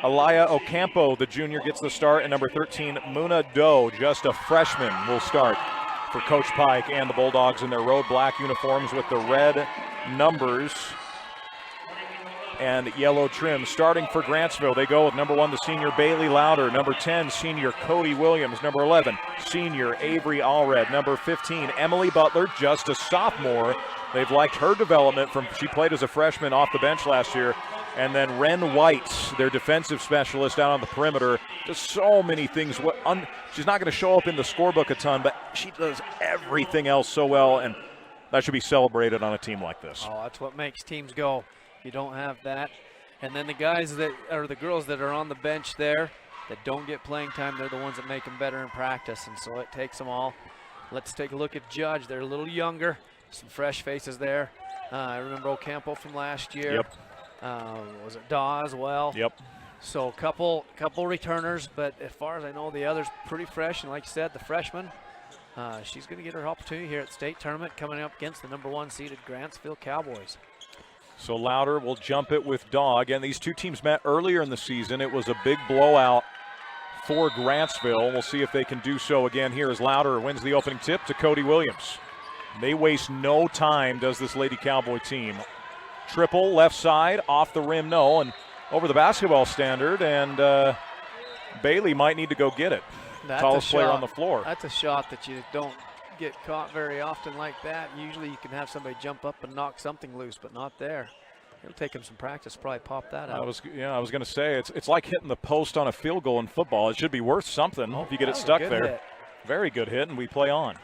Alaya Ocampo, the junior, gets the start, and number 13, Muna Doe, just a freshman, will start for Coach Pike and the Bulldogs in their road black uniforms with the red numbers and yellow trim. Starting for Grantsville, they go with number 1, the senior Bailey Louder, number 10, senior Cody Williams, number 11, senior Avery Allred, number 15, Emily Butler, just a sophomore. They've liked her development she played as a freshman off the bench last year. And then Ren White, their defensive specialist out on the perimeter, does so many things. She's not going to show up in the scorebook a ton, but she does everything else so well, and that should be celebrated on a team like this. Oh, that's what makes teams go. You don't have that. And then the guys that are the girls that are on the bench there that don't get playing time, they're the ones that make them better in practice, and so it takes them all. Let's take a look at Judge. They're a little younger, some fresh faces there. I remember Ocampo from last year. Yep. Was it Daw as well? Yep. So a couple returners, but as far as I know, the others pretty fresh. And like you said, the freshman, she's going to get her opportunity here at state tournament coming up against the number 1 seeded Grantsville Cowboys. So Louder will jump it with Daw. Again, these two teams met earlier in the season. It was a big blowout for Grantsville. We'll see if they can do so again here as Louder wins the opening tip to Cody Williams. They waste no time, does this Lady Cowboy team. Triple left side, off the rim, no, and over the basketball standard, and Bailey might need to go get it. That's tallest player on the floor. That's a shot that you don't get caught very often like that. Usually you can have somebody jump up and knock something loose, but not there. It'll take him some practice to probably pop that out. I was going to say, it's like hitting the post on a field goal in football. It should be worth something if you get it stuck there. Hit. Very good hit, and we play on.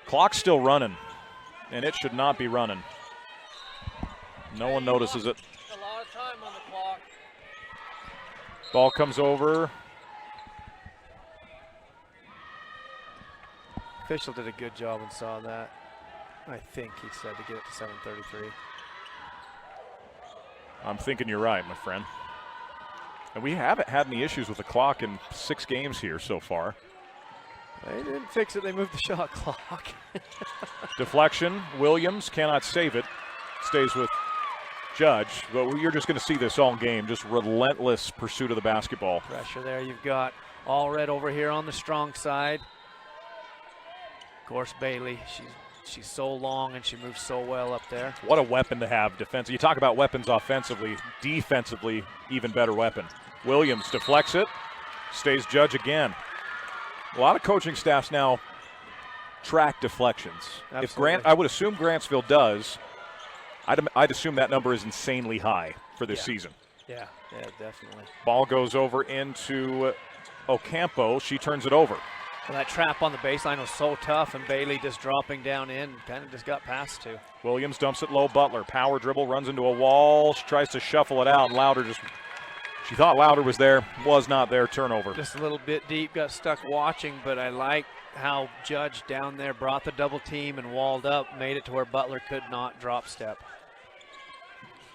Clock's still running, and it should not be running. No one notices it. A lot of time on the clock. Ball comes over. Official did a good job and saw that. I think he said to get it to 7:33. I'm thinking you're right, my friend. And we haven't had any issues with the clock in 6 games here so far. They didn't fix it. They moved the shot clock. Deflection. Williams cannot save it. Stays with Judge, but you're just going to see this all game, just relentless pursuit of the basketball. Pressure there. You've got Allred over here on the strong side. Of course, Bailey, she's so long and she moves so well up there. What a weapon to have defensively. You talk about weapons offensively, defensively, even better weapon. Williams deflects it, stays Judge again. A lot of coaching staffs now track deflections. Absolutely. I would assume Grantsville does. I'd assume that number is insanely high for this season. Yeah, definitely. Ball goes over into Ocampo. She turns it over. Well, that trap on the baseline was so tough, and Bailey just dropping down in, kind of just got past to. Williams dumps it low. Butler, power dribble, runs into a wall. She tries to shuffle it out, and Louder she thought Louder was there, was not there, turnover. Just a little bit deep, got stuck watching, but I like how Judge down there brought the double team and walled up, made it to where Butler could not drop step.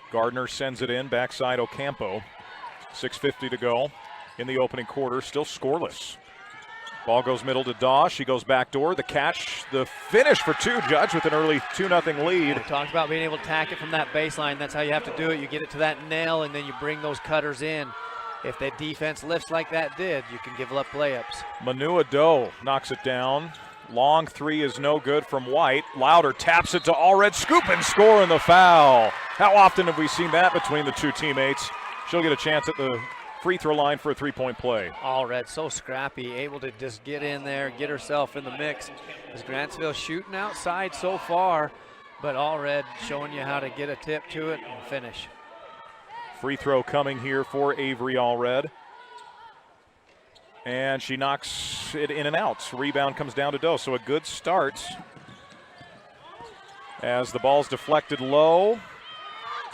Gardner sends it in, backside Ocampo. 6:50 to go in the opening quarter, still scoreless. Ball goes middle to Daw. She goes backdoor. The catch, the finish for 2. Judge with an early 2-0 lead. We talked about being able to tack it from that baseline. That's how you have to do it. You get it to that nail, and then you bring those cutters in. If the defense lifts like that did, you can give up layups. Manua Doe knocks it down. Long 3 is no good from White. Louder taps it to Allred. Scoop and score in the foul. How often have we seen that between the two teammates? She'll get a chance at the free throw line for a 3-point play. Allred, so scrappy, able to just get in there, get herself in the mix. Is Grantsville shooting outside so far, but Allred showing you how to get a tip to it and finish. Free throw coming here for Avery Allred. And she knocks it in and out. Rebound comes down to Doe, so a good start. As the ball's deflected low.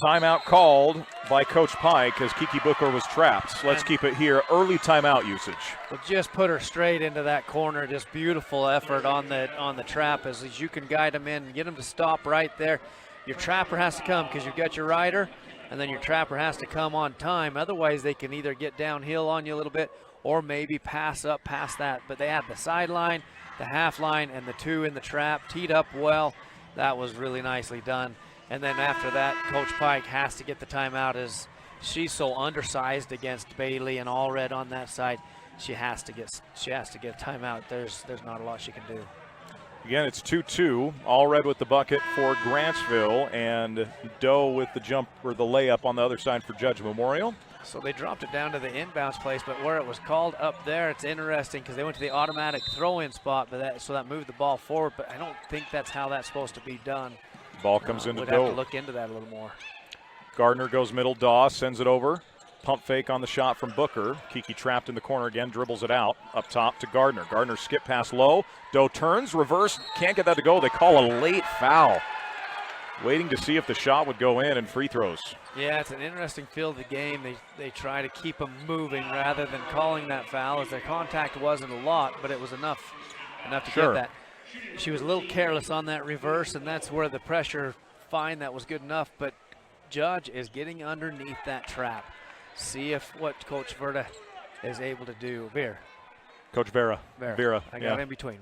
Timeout called by Coach Pike as Kiki Booker was trapped. Let's keep it here. Early timeout usage. But just put her straight into that corner. Just beautiful effort on the trap as you can guide them in and get them to stop right there. Your trapper has to come because you've got your rider, and then your trapper has to come on time. Otherwise, they can either get downhill on you a little bit or maybe pass up past that. But they had the sideline, the half line, and the 2 in the trap. Teed up well. That was really nicely done. And then after that, Coach Pike has to get the timeout as she's so undersized against Bailey and Allred on that side. She has to get a timeout. There's not a lot she can do. Again, it's 2-2. Allred with the bucket for Grantsville, and Doe with the jump or the layup on the other side for Judge Memorial. So they dropped it down to the inbounds place, but where it was called up there, it's interesting because they went to the automatic throw-in spot, but so that moved the ball forward. But I don't think that's how that's supposed to be done. Ball comes into Would Doe. have to look into that a little more. Gardner goes middle. Daw sends it over. Pump fake on the shot from Booker. Kiki trapped in the corner again, dribbles it out. Up top to Gardner. Gardner skip pass low. Doe turns, reverse, can't get that to go. They call a late foul. Waiting to see if the shot would go in, and free throws. Yeah, it's an interesting feel of the game. They try to keep them moving rather than calling that foul, as their contact wasn't a lot, but it was enough to get that. She was a little careless on that reverse, and that's where the pressure, fine, that was good enough, but Judge is getting underneath that trap. See if what Coach Verda is able to do. Coach Vera. I got in between.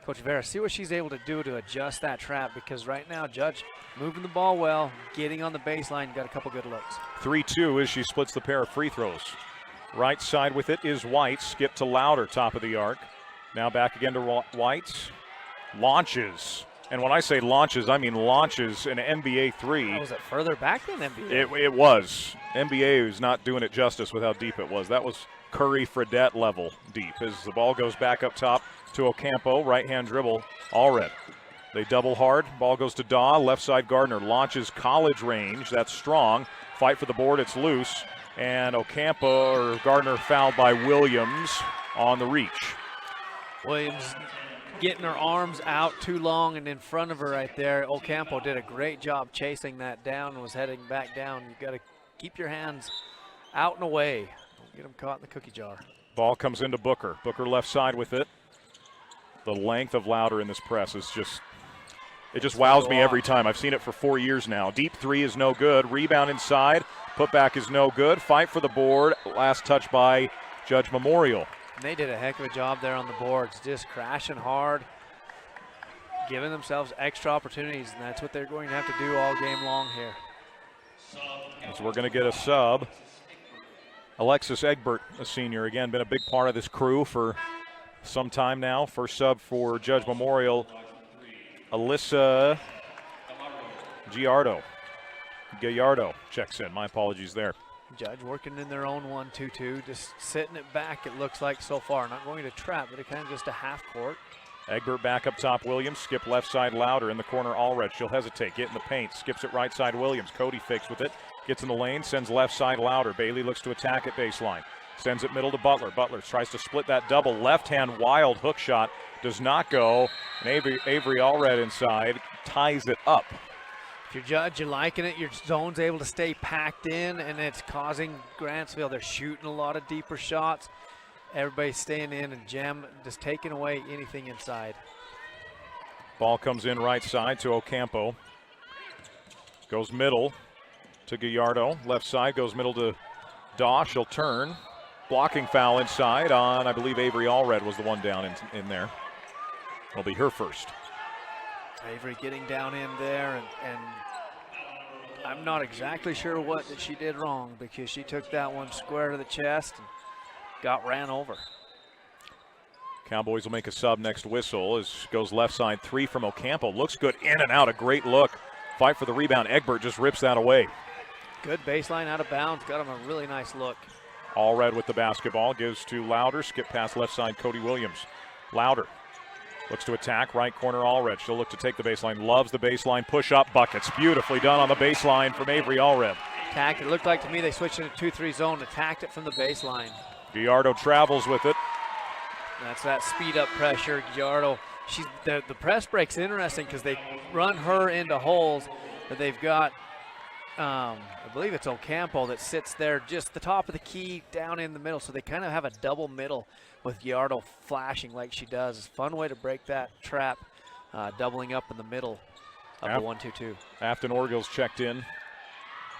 Coach Vera, see what she's able to do to adjust that trap, because right now Judge moving the ball well, getting on the baseline, got a couple good looks. 3-2 as she splits the pair of free throws. Right side with it is White. Skip to Louder, top of the arc. Now back again to White. Launches. And when I say launches, I mean launches an NBA three. Oh, was it further back than NBA? It was. NBA is not doing it justice with how deep it was. That was Curry Fredette level deep as the ball goes back up top to Ocampo. Right-hand dribble, Allred. They double hard. Ball goes to Daw. Left side Gardner launches college range. That's strong. Fight for the board. It's loose. And Ocampo or Gardner fouled by Williams on the reach. Williams getting her arms out too long and in front of her right there. Ocampo did a great job chasing that down and was heading back down. You've got to keep your hands out and away. Don't get them caught in the cookie jar. Ball comes into Booker. Booker left side with it. The length of Louder in this press is just, it just wows me every time. I've seen it for 4 years now. Deep three is no good. Rebound inside. Putback is no good. Fight for the board. Last touch by Judge Memorial. And they did a heck of a job there on the boards, just crashing hard, giving themselves extra opportunities, and that's what they're going to have to do all game long here. So we're going to get a sub. Alexis Egbert, a senior, again, been a big part of this crew for some time now. First sub for Judge Memorial, Alyssa Gallardo checks in. My apologies there. Judge working in their own 1-2-2, just sitting it back, it looks like so far. Not going to trap, but it kind of just a half court. Egbert back up top, Williams. Skip left side, Louder in the corner, Allred. She'll hesitate, get in the paint, skips it right side, Williams. Cody fakes with it, gets in the lane, sends left side, Louder. Bailey looks to attack at baseline. Sends it middle to Butler. Butler tries to split that double. Left-hand wild hook shot does not go. And Avery Allred inside ties it up. If you're Judge, you're liking it. Your zone's able to stay packed in, and it's causing Grantsville. They're shooting a lot of deeper shots. Everybody's staying in and just taking away anything inside. Ball comes in right side to Ocampo. Goes middle to Gallardo. Left side goes middle to Daw. She'll turn. Blocking foul inside on, I believe, Avery Allred was the one down in there. It'll be her first. Avery getting down in there, and I'm not exactly sure what that she did wrong, because she took that one square to the chest and got ran over. Cowboys will make a sub next whistle as goes left side three from Ocampo. Looks good in and out, a great look. Fight for the rebound. Egbert just rips that away. Good baseline out of bounds, got him a really nice look. Allred with the basketball, gives to Louder, skip past left side Cody Williams. Louder looks to attack, right corner Allred. She'll look to take the baseline, loves the baseline, push up buckets. Beautifully done on the baseline from Avery Allred. Attacked it, looked like to me they switched into 2-3 zone, attacked it from the baseline. Gallardo travels with it. That's that speed up pressure. Gallardo, the press break's interesting because they run her into holes, but they've got, I believe it's Ocampo that sits there just the top of the key down in the middle, so they kind of have a double middle with Gallardo flashing like she does. It's a fun way to break that trap, doubling up in the middle of the 1-2-2. Afton Orgill's checked in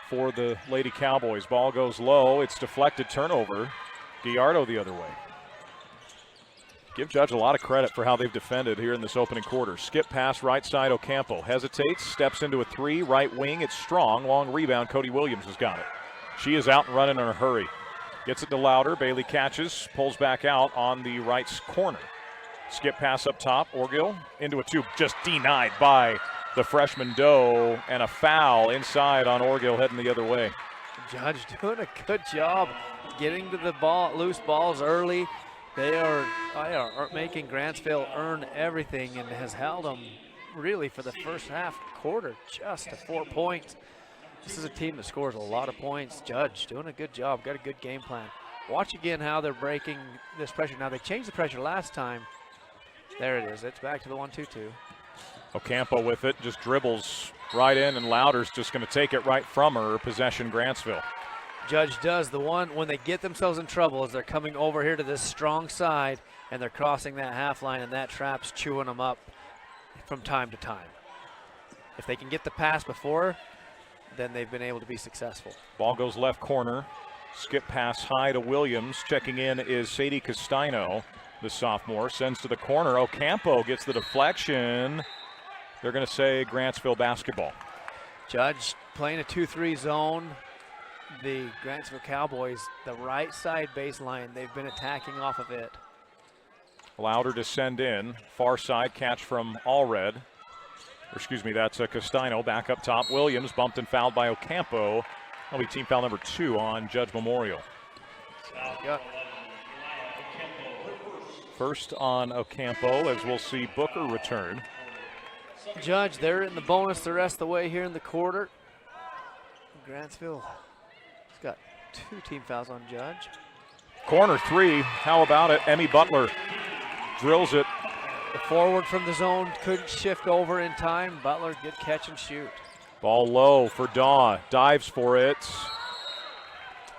for the Lady Cowboys. Ball goes low. It's deflected, turnover. Gallardo the other way. Give Judge a lot of credit for how they've defended here in this opening quarter. Skip pass right side, Ocampo hesitates, steps into a three, right wing. It's strong, long rebound. Cody Williams has got it. She is out and running in a hurry. Gets it to Louder. Bailey catches, pulls back out on the right corner. Skip pass up top. Orgill into a two, just denied by the freshman Doe, and a foul inside on Orgill heading the other way. Judge doing a good job getting to the ball, loose balls early. They are making Grantsville earn everything and has held them really for the first half quarter just to 4 points. This is a team that scores a lot of points. Judge doing a good job, got a good game plan. Watch again how they're breaking this pressure. Now they changed the pressure last time. There it is, it's back to the 1-2-2. Ocampo with it, just dribbles right in, and Louder's just going to take it right from her. Possession Grantsville. Judge does the one when they get themselves in trouble is they're coming over here to this strong side and they're crossing that half line, and that trap's chewing them up from time to time. If they can get the pass before, then they've been able to be successful. Ball goes left corner. Skip pass high to Williams. Checking in is Sadie Castino, the sophomore. Sends to the corner. Ocampo gets the deflection. They're going to say Grantsville basketball. Judge playing a 2-3 zone. The Grantsville Cowboys, the right side baseline, they've been attacking off of it. Louder to send in. Far side catch from Allred. Excuse me, that's Castino back up top. Williams bumped and fouled by Ocampo. That'll be team foul number 2 on Judge Memorial. First on Ocampo, as we'll see Booker return. Judge, they're in the bonus the rest of the way here in the quarter. Grantsville has got 2 team fouls on Judge. Corner 3, how about it? Emmy Butler drills it. The forward from the zone couldn't shift over in time. Butler, good catch and shoot. Ball low for Daw, dives for it.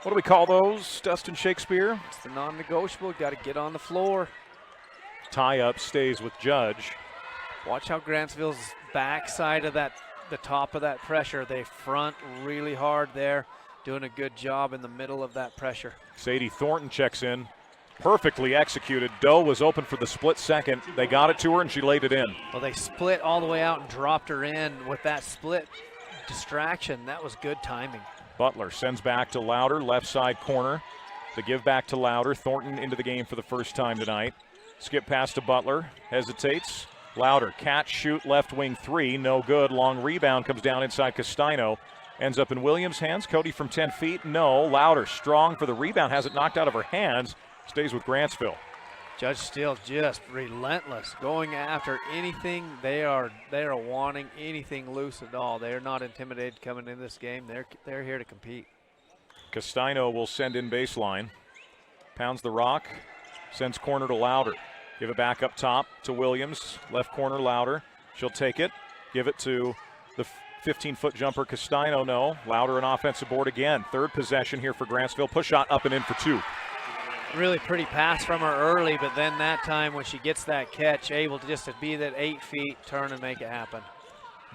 What do we call those, Dustin Shakespeare? It's the non-negotiable, got to get on the floor. Tie up stays with Judge. Watch how Grantsville's backside of that, the top of that pressure, they front really hard there, doing a good job in the middle of that pressure. Sadie Thornton checks in. Perfectly executed. Doe was open for the split second. They got it to her and she laid it in. Well, they split all the way out and dropped her in with that split distraction. That was good timing. Butler sends back to Louder, left side corner. The give back to Louder. Thornton into the game for the first time tonight. Skip pass to Butler, hesitates. Louder, catch, shoot, left wing 3, no good. Long rebound comes down inside Castino. Ends up in Williams' hands. Cody from 10 feet, no. Louder, strong for the rebound, has it knocked out of her hands. Stays with Grantsville. Judge Steele just relentless, going after anything. They are wanting anything loose at all. They are not intimidated coming in this game. They're here to compete. Castino will send in baseline. Pounds the rock, sends corner to Louder. Give it back up top to Williams. Left corner, Louder. She'll take it. Give it to the 15-foot jumper, Castino. No. Louder an offensive board again. Third possession here for Grantsville. Push shot up and in for 2. Really pretty pass from her early, but then that time when she gets that catch, able to just to be that 8 feet, turn and make it happen.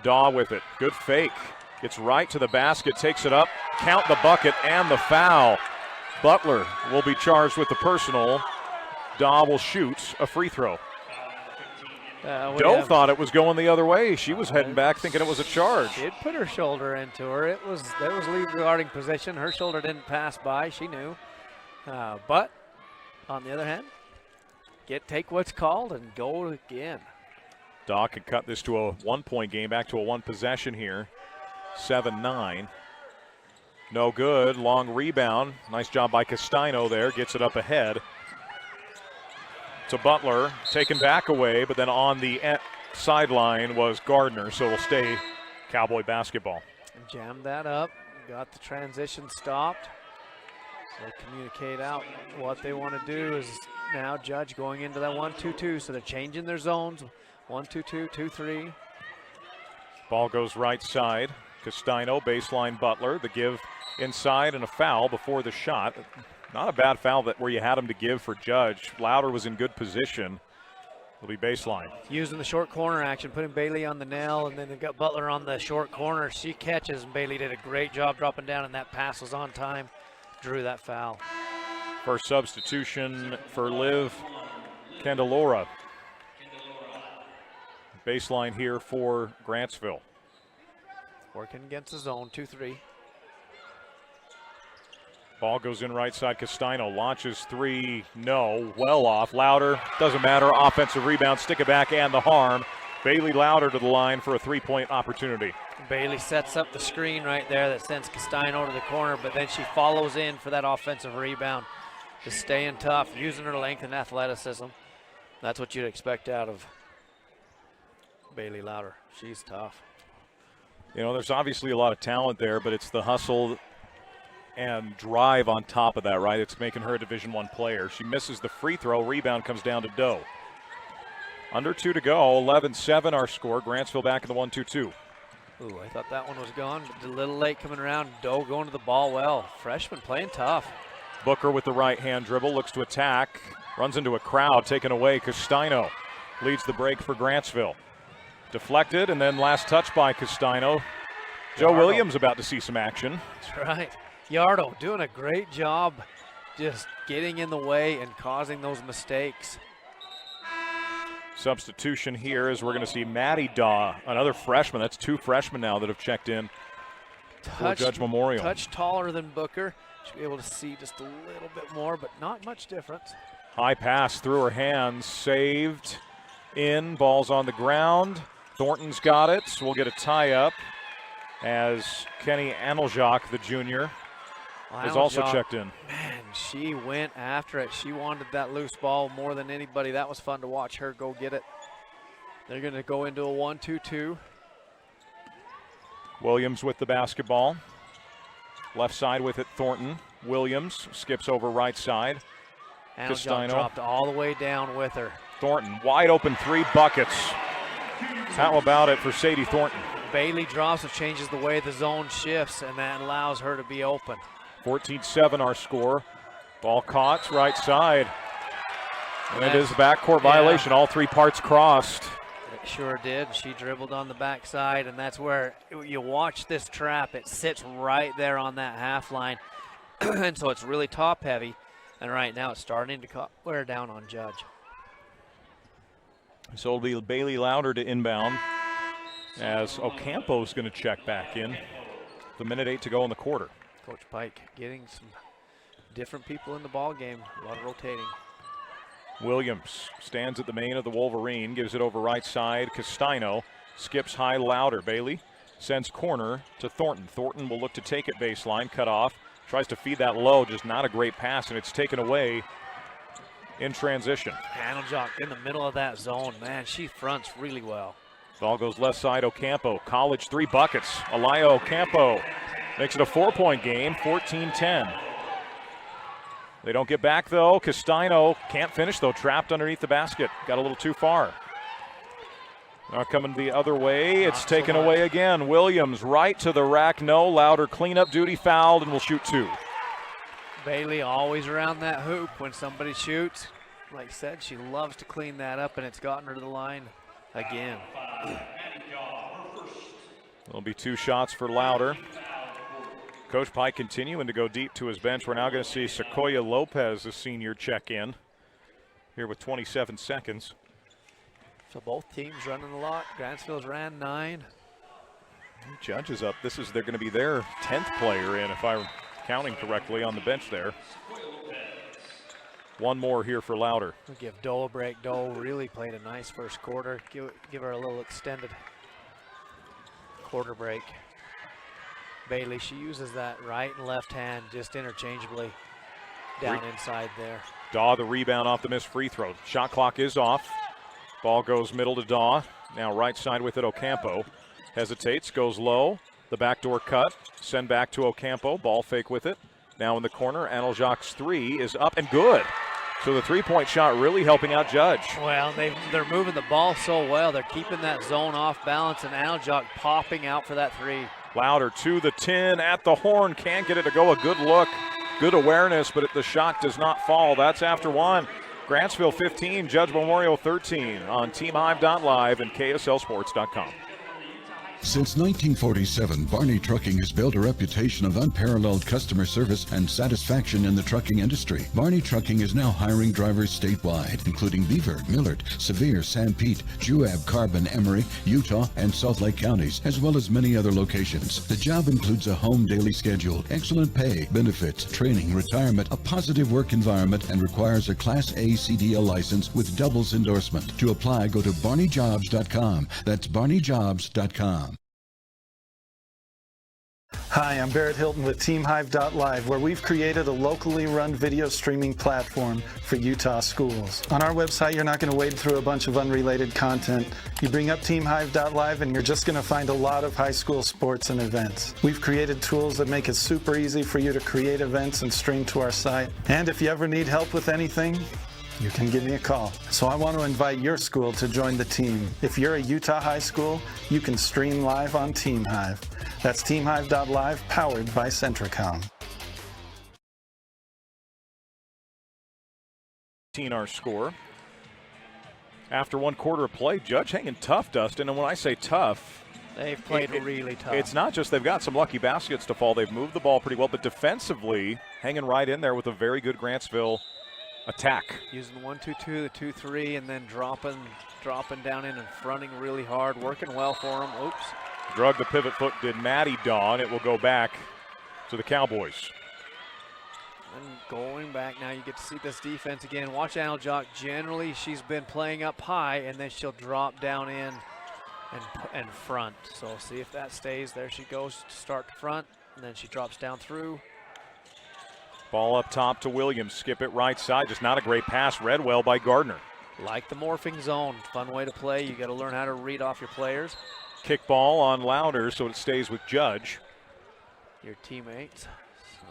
Daw with it. Good fake. Gets right to the basket, takes it up. Count the bucket and the foul. Butler will be charged with the personal. Daw will shoot a free throw. Doe thought it was going the other way. She was heading back thinking it was a charge. She had put her shoulder into her. That was lead guarding position. Her shoulder didn't pass by. She knew. But on the other hand, take what's called and go again. Daw could cut this to a 1-point game, back to a 1 possession here. 7-9. No good. Long rebound. Nice job by Castino there. Gets it up ahead to Butler. Taken back away, but then on the sideline was Gardner, so it'll stay Cowboy basketball. And jammed that up. Got the transition stopped. They communicate out what they want to do is now Judge going into that 1-2-2, so they're changing their zones. 1-2-2, 2-3. Ball goes right side. Castino, baseline Butler. The give inside and a foul before the shot. Not a bad foul where you had him to give for Judge. Louder was in good position. It'll be baseline. Using the short corner action, putting Bailey on the nail, and then they've got Butler on the short corner. She catches, and Bailey did a great job dropping down, and that pass was on time. Drew that foul. First substitution for Liv Candelora. Baseline here for Grantsville. Working against the zone, 2-3. Ball goes in right side. Castino launches three. No. Well off. Louder. Doesn't matter. Offensive rebound. Stick it back and the harm. Bailey Louder to the line for a three-point opportunity. Bailey sets up the screen right there that sends Castino to the corner, but then she follows in for that offensive rebound. Just staying tough, using her length and athleticism. That's what you'd expect out of Bailey Louder. She's tough. You know, there's obviously a lot of talent there, but it's the hustle and drive on top of that, right? It's making her a Division I player. She misses the free throw. Rebound comes down to Doe. Under 2 to go. 11-7 our score. Grantsville back in the 1-2-2. Ooh, I thought that one was gone, but a little late coming around. Doe going to the ball well. Freshman playing tough. Booker with the right-hand dribble, looks to attack, runs into a crowd, taken away. Castino leads the break for Grantsville. Deflected, and then last touch by Castino. Joe Williams about to see some action. That's right. Yardo doing a great job just getting in the way and causing those mistakes. Substitution here is we're going to see Maddie Daw, another freshman. That's 2 freshmen now that have checked in for Judge Memorial. Touch taller than Booker. Should be able to see just a little bit more, but not much difference. High pass through her hands, saved in, ball's on the ground. Thornton's got it, so we'll get a tie-up as Kenny Aneljak, the junior, is also checked in. Man, she went after it. She wanted that loose ball more than anybody. That was fun to watch her go get it. They're going to go into a 1-2-2. Williams with the basketball. Left side with it, Thornton. Williams skips over right side. Aneljak dropped all the way down with her. Thornton, wide open 3 buckets. How about it for Sadie Thornton? Bailey drops and changes the way the zone shifts, and that allows her to be open. 14-7 our score. Ball caught, right side. And it is a backcourt violation. All 3 parts crossed. It sure did. She dribbled on the backside, and that's where you watch this trap. It sits right there on that half line, and so it's really top heavy. And right now it's starting to wear down on Judge. So it'll be Bailey Louder to inbound as Ocampo's going to check back in. The 1:08 to go in the quarter. Coach Pike getting some different people in the ball game. A lot of rotating. Williams stands at the main of the Wolverine, gives it over right side. Castino skips high. Louder. Bailey sends corner to Thornton. Thornton will look to take it baseline, cut off. Tries to feed that low, just not a great pass, and it's taken away in transition. Aneljak in the middle of that zone. Man, she fronts really well. Ball goes left side, Ocampo. College 3 buckets. Alaya Ocampo makes it a 4-point game, 14-10. They don't get back, though. Castino can't finish, though. Trapped underneath the basket. Got a little too far. Now coming the other way. It's taken away again. Williams right to the rack. No. Louder cleanup duty, fouled, and will shoot 2. Bailey always around that hoop when somebody shoots. Like I said, she loves to clean that up, and it's gotten her to the line again. There'll be 2 shots for Louder. Coach Pike continuing to go deep to his bench. We're now going to see Sequoia Lopez, the senior, check in here with 27 seconds. So both teams running a lot. Grantsville's ran 9. Judge is up. They're going to be their 10th player in, if I'm counting correctly, on the bench there. 1 more here for Louder. We'll give Doe a break. Doe really played a nice first quarter. Give her a little extended quarter break. Bailey, she uses that right and left hand just interchangeably down inside there. Daw the rebound off the missed free throw. Shot clock is off. Ball goes middle to Daw. Now right side with it, Ocampo. Hesitates, goes low. The backdoor cut. Send back to Ocampo. Ball fake with it. Now in the corner, Aneljak's 3 is up and good. So the 3-point shot really helping out Judge. Well, they're moving the ball so well. They're keeping that zone off balance, and Aneljak popping out for that 3. Louder to the 10 at the horn. Can't get it to go. A good look. Good awareness, but the shot does not fall. That's after 1. Grantsville 15, Judge Memorial 13 on TeamHive.live and KSLSports.com. Since 1947, Barney Trucking has built a reputation of unparalleled customer service and satisfaction in the trucking industry. Barney Trucking is now hiring drivers statewide, including Beaver, Millard, Sevier, Sanpete, Juab, Carbon, Emery, Utah, and Salt Lake counties, as well as many other locations. The job includes a home daily schedule, excellent pay, benefits, training, retirement, a positive work environment, and requires a Class A CDL license with doubles endorsement. To apply, go to barneyjobs.com. That's barneyjobs.com. Hi, I'm Barrett Hilton with TeamHive.live, where we've created a locally run video streaming platform for Utah schools. On our website, you're not going to wade through a bunch of unrelated content. You bring up TeamHive.live and you're just going to find a lot of high school sports and events. We've created tools that make it super easy for you to create events and stream to our site. And if you ever need help with anything, you can give me a call. So I want to invite your school to join the team. If you're a Utah high school, you can stream live on TeamHive. That's TeamHive.live, powered by Centricom. Our score. After one quarter of play, Judge hanging tough, Dustin. And when I say tough, they've played really tough. It's not just they've got some lucky baskets to fall. They've moved the ball pretty well, but defensively, hanging right in there with a very good Grantsville attack. Using the 1-2-2, the 2-3, and then dropping down in and fronting really hard, working well for them. Oops. Drug the pivot foot, did Maddie Dawn. It will go back to the Cowboys. And going back now, you get to see this defense again. Watch Aljock. Generally, she's been playing up high, and then she'll drop down in and front. So see if that stays. There she goes to start front, and then she drops down through. Ball up top to Williams. Skip it right side. Just not a great pass. Read well by Gardner. Like the morphing zone. Fun way to play. You got to learn how to read off your players. Kick ball on Louder, so it stays with Judge. Your teammates. So.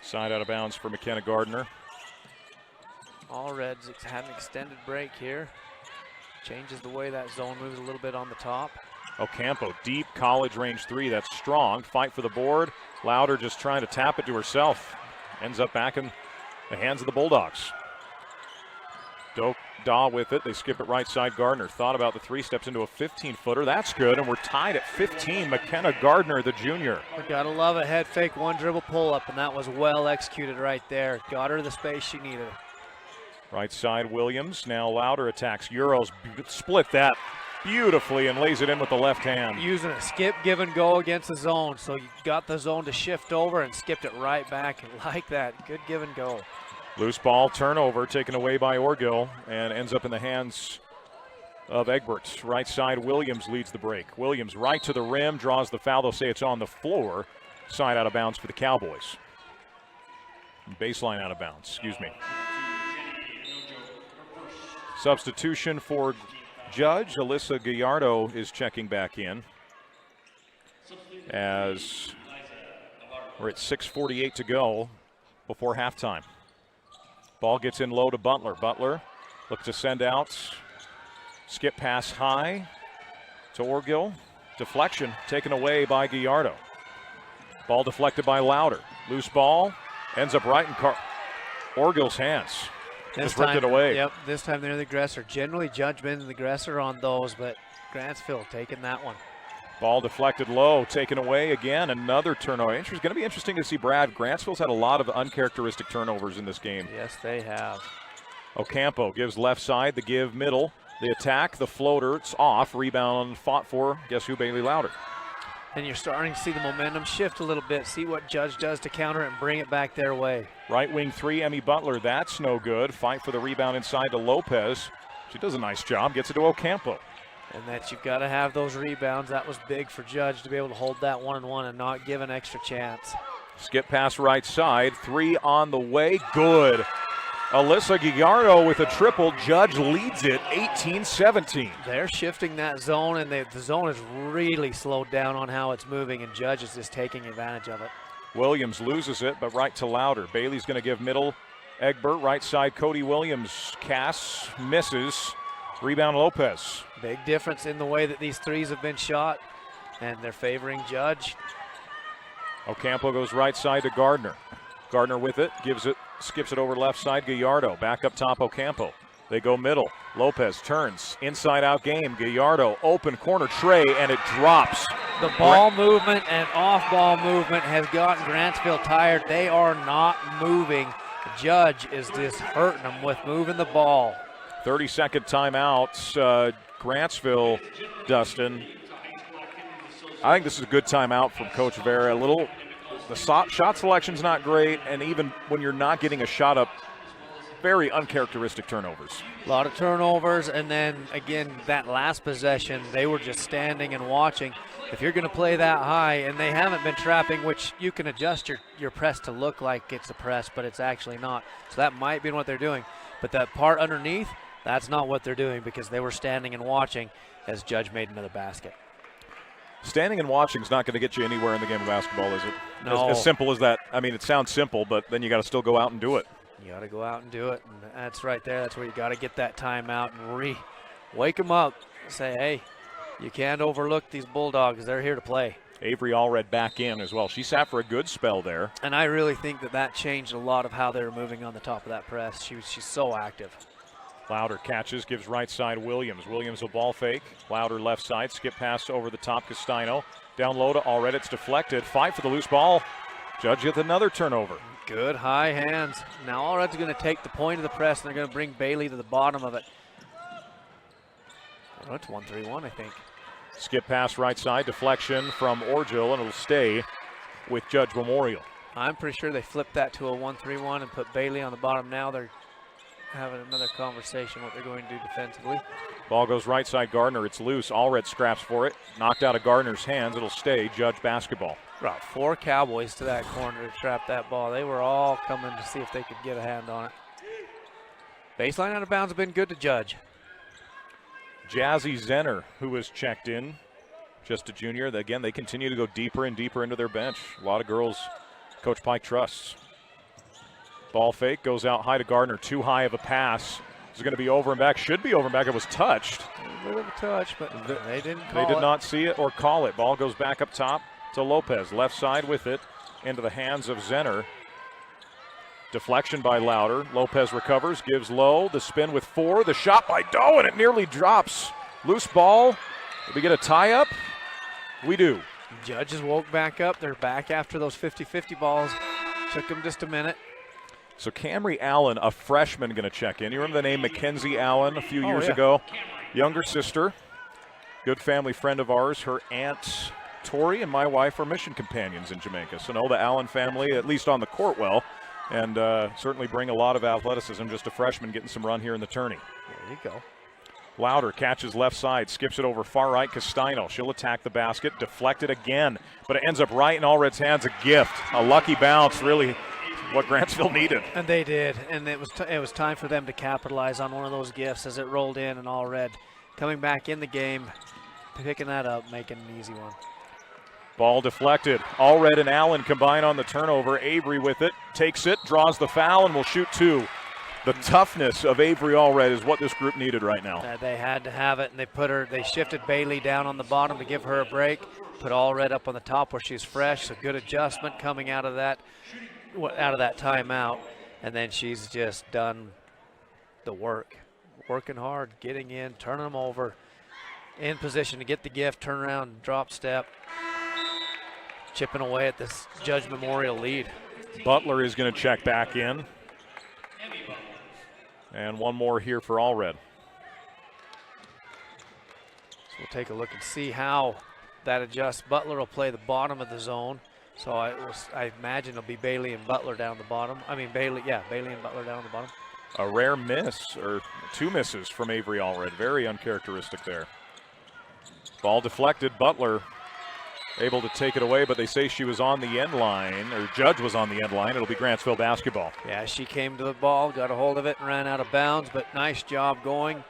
Side out of bounds for McKenna Gardner. All Reds had an extended break here. Changes the way that zone moves a little bit on the top. Ocampo, deep college range three. That's strong. Fight for the board. Louder just trying to tap it to herself. Ends up back in the hands of the Bulldogs. Daw with it. They skip it right side. Gardner thought about the three, steps into a 15-footer. That's good, and we're tied at 15. McKenna Gardner, the junior. We gotta love a head fake, one dribble pull up, and that was well executed right there. Got her the space she needed. Right side, Williams. Now Louder attacks. Euros split that beautifully and lays it in with the left hand. Using a skip, give, and go against the zone. So you got the zone to shift over and skipped it right back. And like that, good give and go. Loose ball, turnover, taken away by Orgill, and ends up in the hands of Egbert. Right side, Williams leads the break. Williams right to the rim, draws the foul. They'll say it's on the floor. Side out of bounds for the Cowboys. Baseline out of bounds, excuse me. Substitution for Judge. Alyssa Gallardo is checking back in as we're at 6:48 to go before halftime. Ball gets in low to Butler. Butler looks to send out. Skip pass high to Orgill. Deflection taken away by Gallardo. Ball deflected by Louder. Loose ball ends up right in Orgill's hands. Just ripped it away. Yep, this time they're the aggressor. Generally, Judge been the aggressor on those, but Grantsville taking that one. Ball deflected low, taken away again. Another turnover. It's going to be interesting to see Brad. Grantsville's had a lot of uncharacteristic turnovers in this game. Yes, they have. Ocampo gives left side, the give middle, the attack, the floater. It's off. Rebound fought for, guess who, Bailey Louder. And you're starting to see the momentum shift a little bit. See what Judge does to counter it and bring it back their way. Right wing three, Emmy Butler. That's no good. Fight for the rebound inside to Lopez. She does a nice job. Gets it to Ocampo. And that you've got to have those rebounds. That was big for Judge to be able to hold that one-on-one and not give an extra chance. Skip pass right side. Three on the way. Good. Alyssa Gallardo with a triple. Judge leads it 18-17. They're shifting that zone, and the zone is really slowed down on how it's moving, and Judge is just taking advantage of it. Williams loses it, but right to Louder. Bailey's going to give middle. Egbert, right side, Cody Williams. Cass misses. Rebound Lopez. Big difference in the way that these threes have been shot, and they're favoring Judge. Ocampo goes right side to Gardner. Gardner with it, gives it, skips it over left side, Gallardo. Back up top, Ocampo. They go middle. Lopez turns, inside-out game. Gallardo, open corner, Trey, and it drops. The ball movement and off-ball movement has gotten Grantsville tired. They are not moving. The judge is just hurting them with moving the ball. 30-second timeouts. Grantsville, Dustin. I think this is a good timeout from Coach Vera. The shot selection's not great, and even when you're not getting a shot up, very uncharacteristic turnovers. A lot of turnovers, and then again, that last possession, they were just standing and watching. If you're going to play that high, and they haven't been trapping, which you can adjust your press to look like it's a press, but it's actually not. So that might be what they're doing. But that part underneath, that's not what they're doing because they were standing and watching as Judge made another basket. Standing and watching is not going to get you anywhere in the game of basketball, is it? No. As simple as that. I mean, it sounds simple, but then you got to still go out and do it. You got to go out and do it, and that's right there. That's where you got to get that timeout and wake them up. Say, hey, you can't overlook these Bulldogs. They're here to play. Avery Allred back in as well. She sat for a good spell there. And I really think that changed a lot of how they were moving on the top of that press. She's so active. Lauder catches, gives right side Williams. Williams a ball fake. Lauder left side, skip pass over the top, Castino. Down low to Allred, it's deflected. Fight for the loose ball. Judge with another turnover. Good high hands. Now Allred's going to take the point of the press, and they're going to bring Bailey to the bottom of it. Oh, it's 1-3-1, I think. Skip pass right side, deflection from Orgill, and it'll stay with Judge Memorial. I'm pretty sure they flipped that to a 1-3-1 and put Bailey on the bottom. Now they're having another conversation what they're going to do defensively. Ball goes right side Gardner. It's loose. Allred scraps for it. Knocked out of Gardner's hands. It'll stay Judge basketball. Brought 4 Cowboys to that corner to trap that ball. They were all coming to see if they could get a hand on it. Baseline out of bounds have been good to Judge. Jazzy Zenner, who was checked in, just a junior. Again, they continue to go deeper and deeper into their bench. A lot of girls Coach Pike trusts. Ball fake goes out high to Gardner. Too high of a pass. Is going to be over and back. Should be over and back. It was touched. A bit of a touch, but they didn't call it. They did not see it or call it. Ball goes back up top to Lopez. Left side with it into the hands of Zenner. Deflection by Lauder. Lopez recovers, gives low. The spin with 4. The shot by Doe, and it nearly drops. Loose ball. Did we get a tie-up? We do. Judges woke back up. They're back after those 50-50 balls. Took them just a minute. So Camry Allen, a freshman, going to check in. You remember the name Mackenzie Allen a few years yeah. ago? Younger sister. Good family friend of ours. Her aunt Tori and my wife are mission companions in Jamaica. So know the Allen family, at least on the court well. And certainly bring a lot of athleticism. Just a freshman getting some run here in the tourney. There you go. Lauder catches left side, skips it over far right. Castino, she'll attack the basket, deflected again, but it ends up right in Allred's hands. A gift, a lucky bounce, really what Grantsville needed. And they did, and it was time for them to capitalize on one of those gifts as it rolled in, and Allred coming back in the game, picking that up, making an easy one. Ball deflected. Allred and Allen combine on the turnover. Avery with it, takes it, draws the foul, and will shoot 2. The toughness of Avery Allred is what this group needed right now. They had to have it, and they shifted Bailey down on the bottom to give her a break, put Allred up on the top where she's fresh, so good adjustment coming out of that timeout, and then she's just done the work. Working hard, getting in, turning them over, in position to get the gift, turn around, drop step, chipping away at this Judge Memorial lead. Butler is going to check back in. And one more here for Allred. So we'll take a look and see how that adjusts. Butler will play the bottom of the zone. So I imagine it'll be Bailey and Butler down the bottom. Bailey and Butler down the bottom. A rare miss, or 2 misses from Avery Allred. Very uncharacteristic there. Ball deflected. Butler able to take it away, but they say she was on the end line, or Judge was on the end line. It'll be Grantsville basketball. Yeah, she came to the ball, got a hold of it, and ran out of bounds, but nice job going,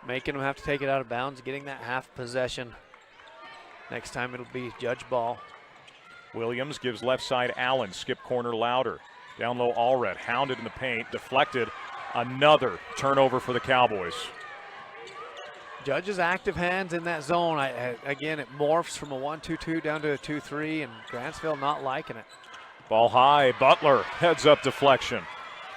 making them have to take it out of bounds, getting that half possession. Next time it'll be Judge ball. Williams gives left side Allen, skip corner Lauder. Down low Allred, hounded in the paint, deflected. Another turnover for the Cowboys. Judge's active hands in that zone. Again, it morphs from a 1-2-2 down to a 2-3, and Grantsville not liking it. Ball high, Butler, heads up deflection.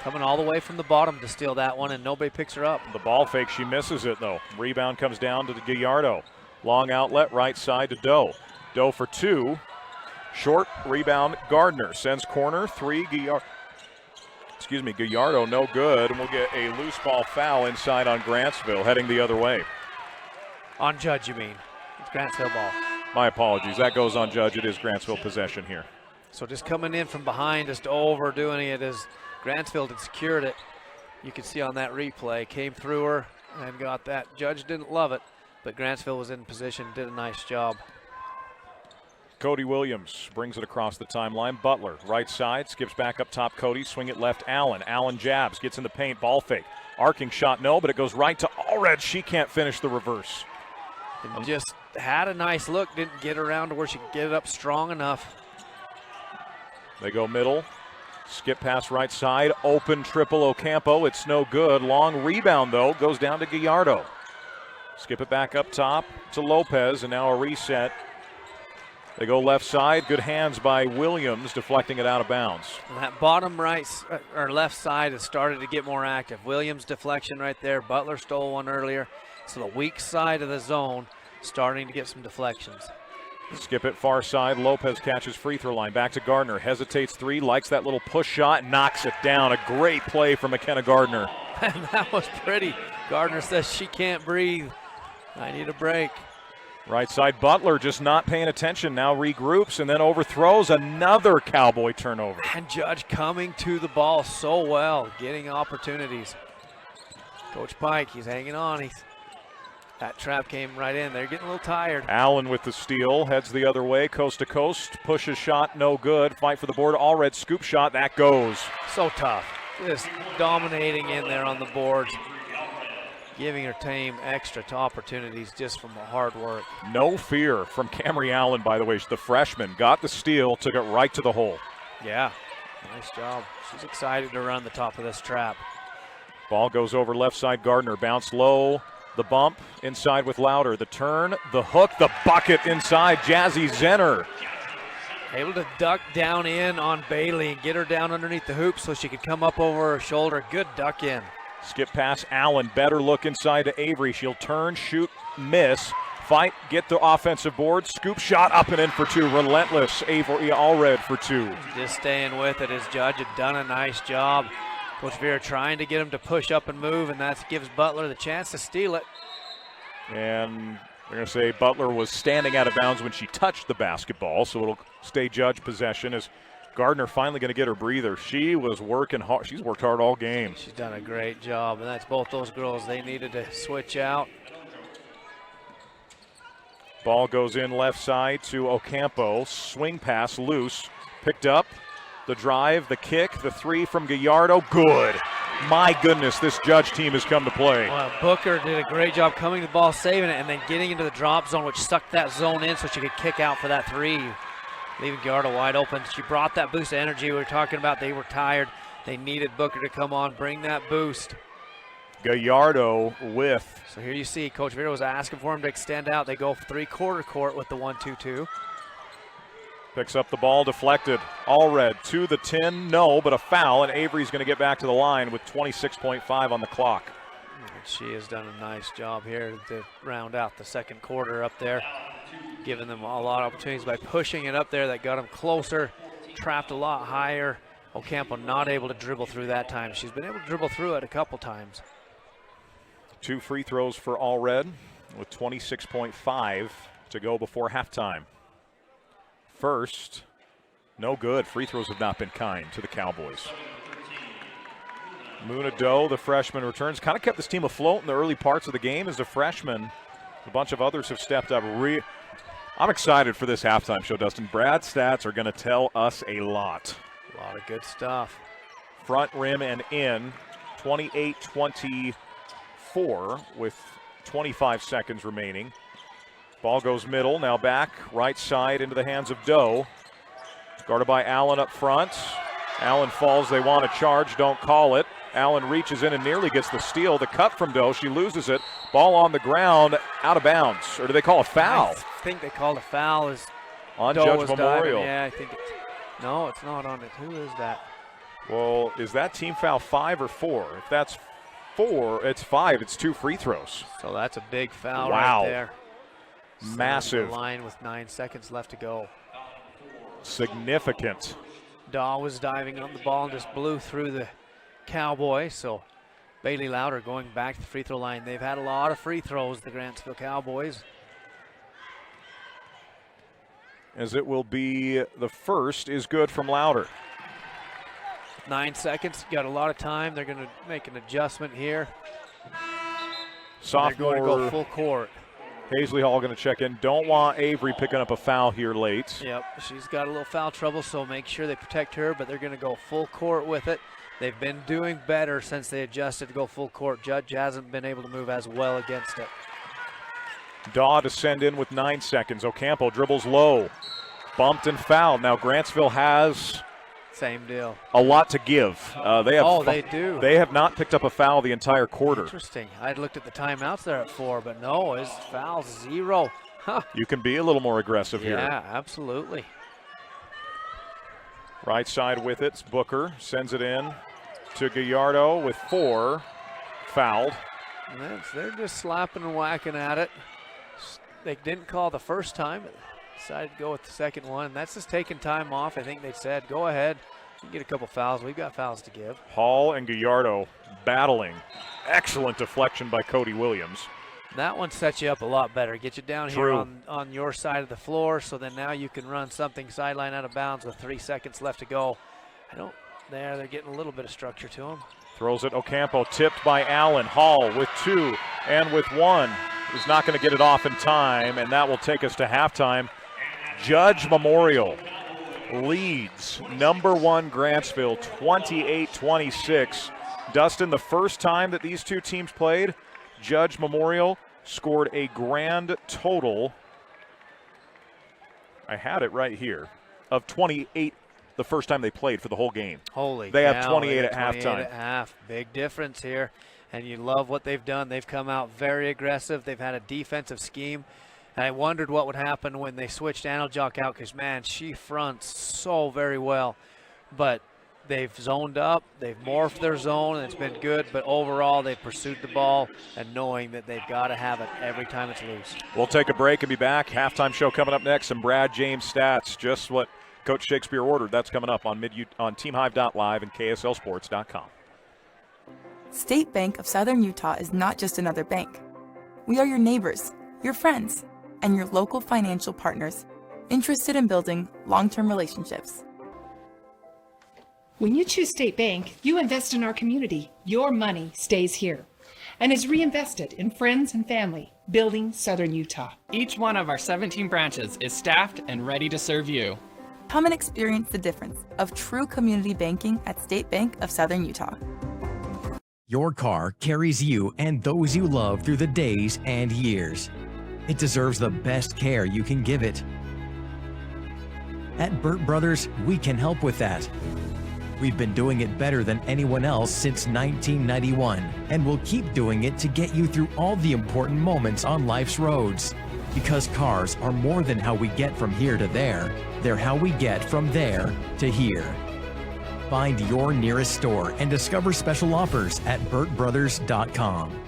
Coming all the way from the bottom to steal that one, and nobody picks her up. The ball fake, she misses it, though. Rebound comes down to Gallardo. Long outlet, right side to Doe. Doe for two. Short rebound, Gardner. Sends corner, three, Gallardo, no good. And we'll get a loose ball foul inside on Grantsville, heading the other way. On Judge, you mean? It's Grantsville ball. My apologies. That goes on Judge. It is Grantsville possession here. So just coming in from behind, just overdoing it as Grantsville had secured it. You can see on that replay, came through her and got that. Judge didn't love it, but Grantsville was in position, did a nice job. Cody Williams brings it across the timeline. Butler, right side, skips back up top. Cody, swing it left. Allen. Allen jabs, gets in the paint, ball fake. Arcing shot, no, but it goes right to Allred. She can't finish the reverse. And just had a nice look, didn't get around to where she could get it up strong enough. They go middle. Skip pass right side, open triple Ocampo. It's no good. Long rebound, though, goes down to Gallardo. Skip it back up top to Lopez, and now a reset. They go left side. Good hands by Williams, deflecting it out of bounds. And that bottom right or left side has started to get more active. Williams deflection right there. Butler stole one earlier. So the weak side of the zone starting to get some deflections. Skip it far side. Lopez catches free throw line. Back to Gardner. Hesitates three. Likes that little push shot. Knocks it down. A great play from McKenna Gardner. And that was pretty. Gardner says she can't breathe. I need a break. Right side, Butler just not paying attention. Now regroups and then overthrows. Another Cowboy turnover. And Judge coming to the ball so well, getting opportunities. Coach Pike, he's hanging on. That trap came right in. They're getting a little tired. Allen with the steal, heads the other way, coast to coast. Pushes shot, no good. Fight for the board. Allred scoop shot, that goes. So tough. Just dominating in there on the boards. Giving her team extra opportunities just from the hard work. No fear from Camry Allen, by the way. The freshman got the steal, took it right to the hole. Yeah, nice job. She's excited to run the top of this trap. Ball goes over left side, Gardner. Bounce low, the bump, inside with Louder. The turn, the hook, the bucket inside, Jazzy Zenner. Able to duck down in on Bailey and get her down underneath the hoop so she could come up over her shoulder. Good duck in. Skip pass, Allen, better look inside to Avery. She'll turn, shoot, miss, fight, get the offensive board, scoop shot up and in for two. Relentless, Avery Allred for two. Just staying with it as Judge had done a nice job. Coach Vera trying to get him to push up and move, and that gives Butler the chance to steal it. And they're going to say Butler was standing out of bounds when she touched the basketball, so it'll stay Judge possession as Gardner finally going to get her breather. She was working hard. She's worked hard all game. She's done a great job, and that's both those girls. They needed to switch out. Ball goes in left side to Ocampo. Swing pass loose. Picked up. The drive, the kick, the three from Gallardo. Good. My goodness, this Judge team has come to play. Well, Booker did a great job coming to the ball, saving it, and then getting into the drop zone, which sucked that zone in so she could kick out for that three. Leaving Gallardo wide open. She brought that boost of energy we were talking about. They were tired. They needed Booker to come on, bring that boost. Gallardo with. So here you see Coach Vera was asking for him to extend out. They go three-quarter court with the 1-2-2. Picks up the ball, deflected. Allred to the 10, no, but a foul, and Avery's going to get back to the line with 26.5 on the clock. She has done a nice job here to round out the second quarter up there, giving them a lot of opportunities by pushing it up there. That got them closer, trapped a lot higher. Ocampo not able to dribble through that time. She's been able to dribble through it a couple times. 2 free throws for Allred with 26.5 to go before halftime. First, no good. Free throws have not been kind to the Cowboys. Muna Doe, the freshman, returns. Kind of kept this team afloat in the early parts of the game as a freshman. A bunch of others have stepped up. I'm excited for this halftime show, Dustin. Brad's stats are going to tell us a lot. A lot of good stuff. Front rim and in, 28-24 with 25 seconds remaining. Ball goes middle, now back, right side into the hands of Doe. Guarded by Allen up front. Allen falls, they want a charge, don't call it. Allen reaches in and nearly gets the steal. The cut from Doe, she loses it. Ball on the ground, out of bounds. Or do they call a foul? I think they called a foul as on Doe Judge was Memorial. Diving. Yeah, I think it's, no, it's not on it. Who is that? Well, is that team foul 5 or 4? If that's 4, it's 5. It's 2 free throws. So that's a big foul Wow. right there. Massive. The line with 9 seconds left to go. Significant. Daw was diving on the ball and just blew through the Cowboys. So Bailey Louder going back to the free throw line. They've had a lot of free throws, the Grantsville Cowboys. As it will be the first is good from Louder. 9 seconds, got a lot of time. They're going to make an adjustment here. Sophomore They're going to go full court. Paisley Hall going to check in. Don't want Avery picking up a foul here late. Yep, she's got a little foul trouble, so make sure they protect her, but they're going to go full court with it. They've been doing better since they adjusted to go full court. Judge hasn't been able to move as well against it. Daw to send in with 9 seconds. Ocampo dribbles low. Bumped and fouled. Now Grantsville has same deal. A lot to give. They do. They have not picked up a foul the entire quarter. Interesting. I'd looked at the timeouts there at 4, but no, his foul's 0. Huh. You can be a little more aggressive here. Yeah, absolutely. Right side with it. Booker sends it in to Gallardo with 4. Fouled. And they're just slapping and whacking at it. They didn't call the first time, but decided to go with the second one. That's just taking time off. I think they said, go ahead. You can get a couple fouls. We've got fouls to give. Hall and Gallardo battling. Excellent deflection by Cody Williams. That one sets you up a lot better. Get you down here on your side of the floor, so then now you can run something sideline out of bounds with 3 seconds left to go. They're getting a little bit of structure to them. Throws it, Ocampo, tipped by Allen. Hall with 2 and with 1. Is not going to get it off in time, and that will take us to halftime. Judge Memorial leads number 1 Grantsville 28-26. Dustin, the first time that these two teams played, Judge Memorial scored a grand total, I had it right here, of 28 the first time they played for the whole game. Holy They cow, have 28 at 28 halftime. at half. Big difference here. And you love what they've done. They've come out very aggressive. They've had a defensive scheme. And I wondered what would happen when they switched Annaljock out because, man, she fronts so very well. But they've zoned up. They've morphed their zone, and it's been good. But overall, they've pursued the ball and knowing that they've got to have it every time it's loose. We'll take a break and be back. Halftime show coming up next. Some Brad James stats, just what Coach Shakespeare ordered. That's coming up on TeamHive.live and KSLSports.com. State Bank of Southern Utah is not just another bank. We are your neighbors, your friends, and your local financial partners, interested in building long-term relationships. When you choose State Bank, you invest in our community. Your money stays here and is reinvested in friends and family, building Southern Utah. Each one of our 17 branches is staffed and ready to serve you. Come and experience the difference of true community banking at State Bank of Southern Utah. Your car carries you and those you love through the days and years. It deserves the best care you can give it. At Burt Brothers, we can help with that. We've been doing it better than anyone else since 1991, and we'll keep doing it to get you through all the important moments on life's roads. Because cars are more than how we get from here to there, they're how we get from there to here. Find your nearest store and discover special offers at burtbrothers.com.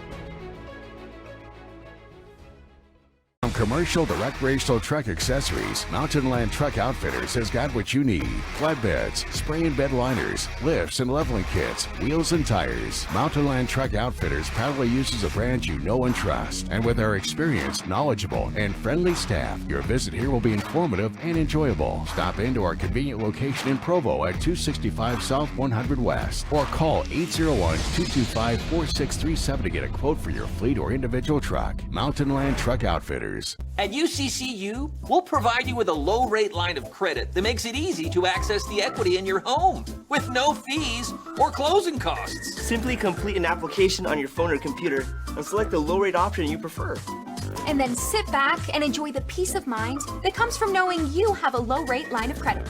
From commercial to recreational truck accessories, Mountain Land Truck Outfitters has got what you need. Flatbeds, spray and bed liners, lifts and leveling kits, wheels and tires. Mountain Land Truck Outfitters proudly uses a brand you know and trust. And with our experienced, knowledgeable, and friendly staff, your visit here will be informative and enjoyable. Stop into our convenient location in Provo at 265 South 100 West or call 801-225-4637 to get a quote for your fleet or individual truck. Mountain Land Truck Outfitters. At UCCU, we'll provide you with a low-rate line of credit that makes it easy to access the equity in your home with no fees or closing costs. Simply complete an application on your phone or computer and select the low-rate option you prefer. And then sit back and enjoy the peace of mind that comes from knowing you have a low-rate line of credit.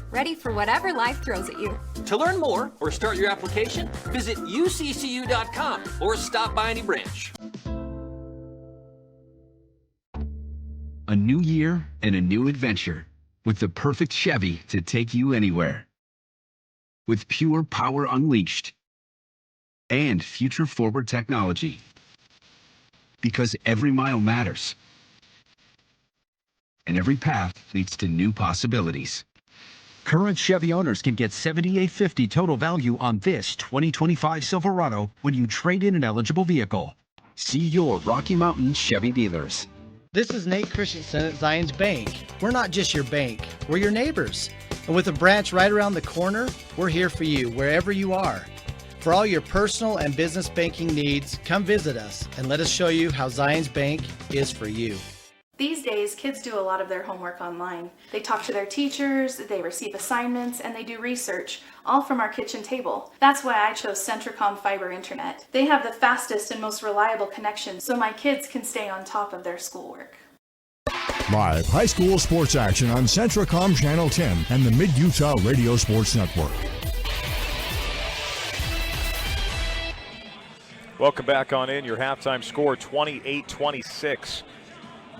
Ready for whatever life throws at you. To learn more or start your application, visit uccu.com or stop by any branch. A new year and a new adventure with the perfect Chevy to take you anywhere. with pure power unleashed and future-forward technology. Because every mile matters, and every path leads to new possibilities. Current Chevy owners can get $7,850 total value on this 2025 Silverado when you trade in an eligible vehicle. See your Rocky Mountain Chevy dealers. This is Nate Christensen at Zions Bank. We're not just your bank, we're your neighbors. And with a branch right around the corner, we're here for you wherever you are. For all your personal and business banking needs, come visit us and let us show you how Zions Bank is for you. These days, kids do a lot of their homework online. They talk to their teachers, they receive assignments, and they do research, all from our kitchen table. That's why I chose Centricom Fiber Internet. They have the fastest and most reliable connection, so my kids can stay on top of their schoolwork. Live high school sports action on Centricom Channel 10 and the Mid-Utah Radio Sports Network. Welcome back on in. Your halftime score, 28-26.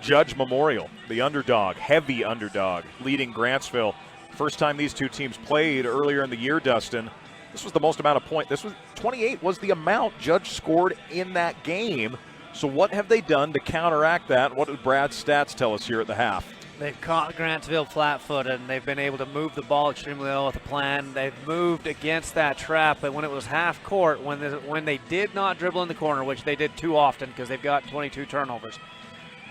Judge Memorial, the underdog, heavy underdog, leading Grantsville. First time these two teams played earlier in the year, Dustin. This was the most amount of points. 28 was the amount Judge scored in that game. So what have they done to counteract that? What did Brad's stats tell us here at the half? They've caught Grantsville flat-footed, and they've been able to move the ball extremely well with a plan. They've moved against that trap, but when it was half court, when they did not dribble in the corner, which they did too often because they've got 22 turnovers,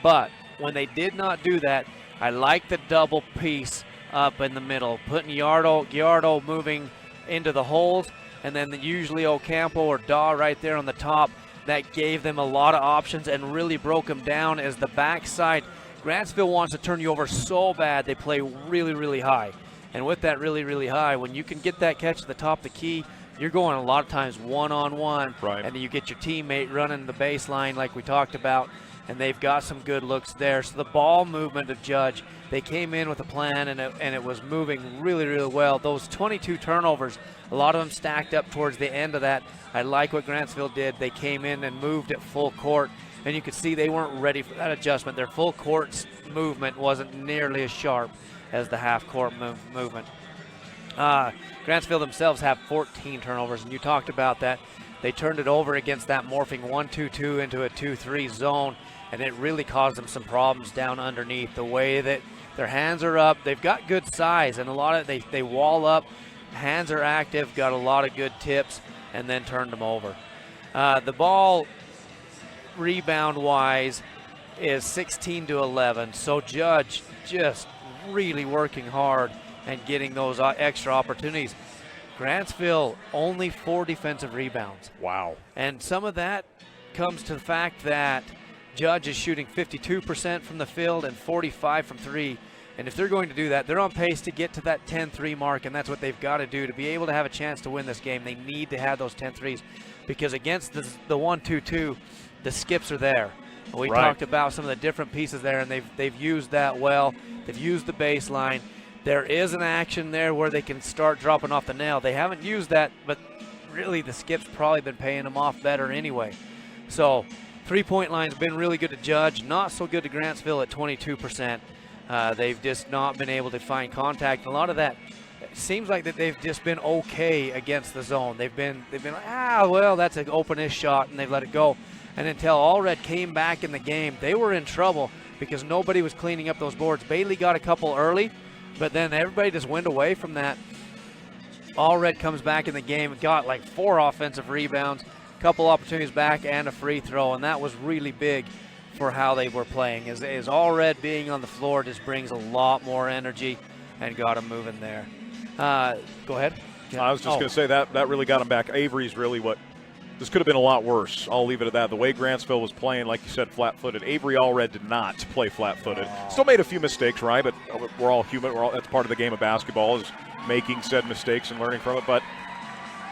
but when they did not do that, I like the double piece up in the middle, putting Giardo moving into the holes, and then usually Ocampo or Daw right there on the top. That gave them a lot of options and really broke them down as the backside. Grantsville wants to turn you over so bad, they play really, really high. And with that really, really high, when you can get that catch at the top of the key, you're going a lot of times one-on-one, right, and then you get your teammate running the baseline like we talked about, and they've got some good looks there. So the ball movement of Judge, they came in with a plan, and it was moving really, really well. Those 22 turnovers, a lot of them stacked up towards the end of that. I like what Grantsville did. They came in and moved at full court, and you could see they weren't ready for that adjustment. Their full court movement wasn't nearly as sharp as the half court movement. Grantsville themselves have 14 turnovers, and you talked about that. They turned it over against that morphing 1-2-2 into a 2-3 zone, and it really caused them some problems down underneath. The way that their hands are up, they've got good size, and a lot of they wall up, hands are active, got a lot of good tips, and then turned them over. The ball rebound-wise is 16-11, so Judge just really working hard and getting those extra opportunities. Grantsville only 4 defensive rebounds. Wow. And some of that comes to the fact that Judge is shooting 52% from the field and 45 from 3. And if they're going to do that, they're on pace to get to that 10-3 mark, and that's what they've got to do to be able to have a chance to win this game. They need to have those 10 threes because against the 1-2-2, the skips are there. We talked about some of the different pieces there, and they've used that well. They've used the baseline. There is an action there where they can start dropping off the nail. They haven't used that, but really the skip's probably been paying them off better anyway. So three-point line's been really good to Judge, not so good to Grantsville at 22%. They've just not been able to find contact. A lot of that, it seems like that they've just been okay against the zone. They've been like, well, that's an open-ish shot, and they've let it go. And until Allred came back in the game, they were in trouble because nobody was cleaning up those boards. Bailey got a couple early, but then everybody just went away from that. Allred comes back in the game and got like 4 offensive rebounds, a couple opportunities back, and a free throw, and that was really big for how they were playing. Is Allred being on the floor just brings a lot more energy and got them moving there. Go ahead. I was just going to say that really got them back. Avery's really what – this could have been a lot worse. I'll leave it at that. The way Grantsville was playing, like you said, flat-footed. Avery Allred did not play flat-footed. Still made a few mistakes, right? But we're all human. That's part of the game of basketball is making said mistakes and learning from it. But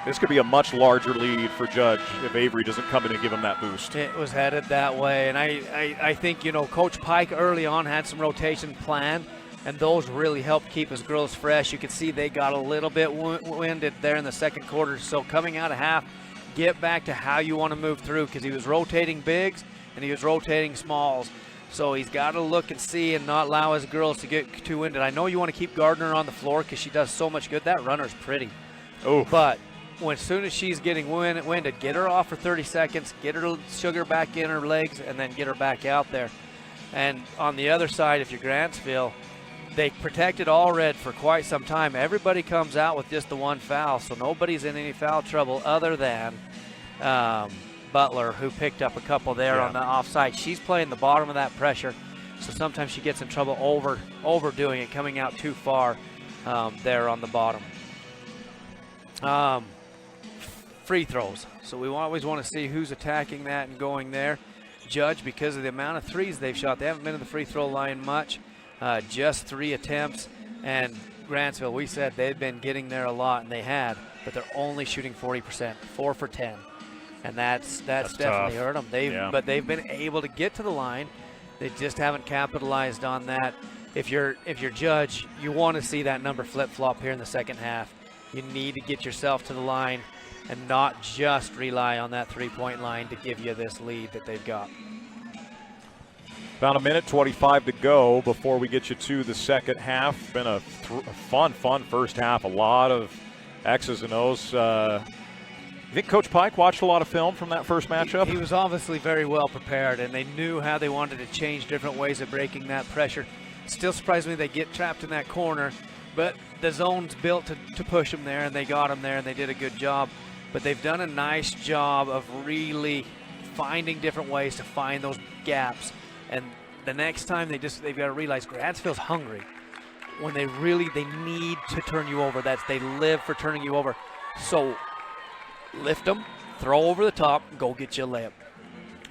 this could be a much larger lead for Judge if Avery doesn't come in and give him that boost. It was headed that way. And I think, Coach Pike early on had some rotation planned, and those really helped keep his girls fresh. You could see they got a little bit winded there in the second quarter. So coming out of half, get back to how you want to move through because he was rotating bigs and he was rotating smalls. So he's got to look and see and not allow his girls to get too winded. I know you want to keep Gardner on the floor because she does so much good. That runner's pretty. Oh. But as soon as she's getting winded, get her off for 30 seconds, get her sugar back in her legs, and then get her back out there. And on the other side, if you're Grantsville, they protected Allred for quite some time. Everybody comes out with just the one foul, so nobody's in any foul trouble other than Butler, who picked up a couple there on the offside. She's playing the bottom of that pressure, so sometimes she gets in trouble overdoing it, coming out too far there on the bottom. Free throws. So we always want to see who's attacking that and going there. Judge, because of the amount of threes they've shot, they haven't been to the free throw line much. Just 3 attempts. And Grantsville, we said they've been getting there a lot, and they had, but they're only shooting 40%, 4 for 10. And that's definitely hurt them. But they've been able to get to the line. They just haven't capitalized on that. If you're Judge, you want to see that number flip-flop here in the second half. You need to get yourself to the line and not just rely on that three-point line to give you this lead that they've got. About a minute 25 to go before we get you to the second half. Been a fun first half. A lot of X's and O's. You think Coach Pike watched a lot of film from that first matchup? He was obviously very well prepared, and they knew how they wanted to change different ways of breaking that pressure. Still surprised me they get trapped in that corner, but the zone's built to push them there, and they got them there, and they did a good job. But they've done a nice job of really finding different ways to find those gaps. And the next time they've got to realize Grantsville's hungry. When they need to turn you over. They live for turning you over. So lift them, throw over the top, and go get you a layup,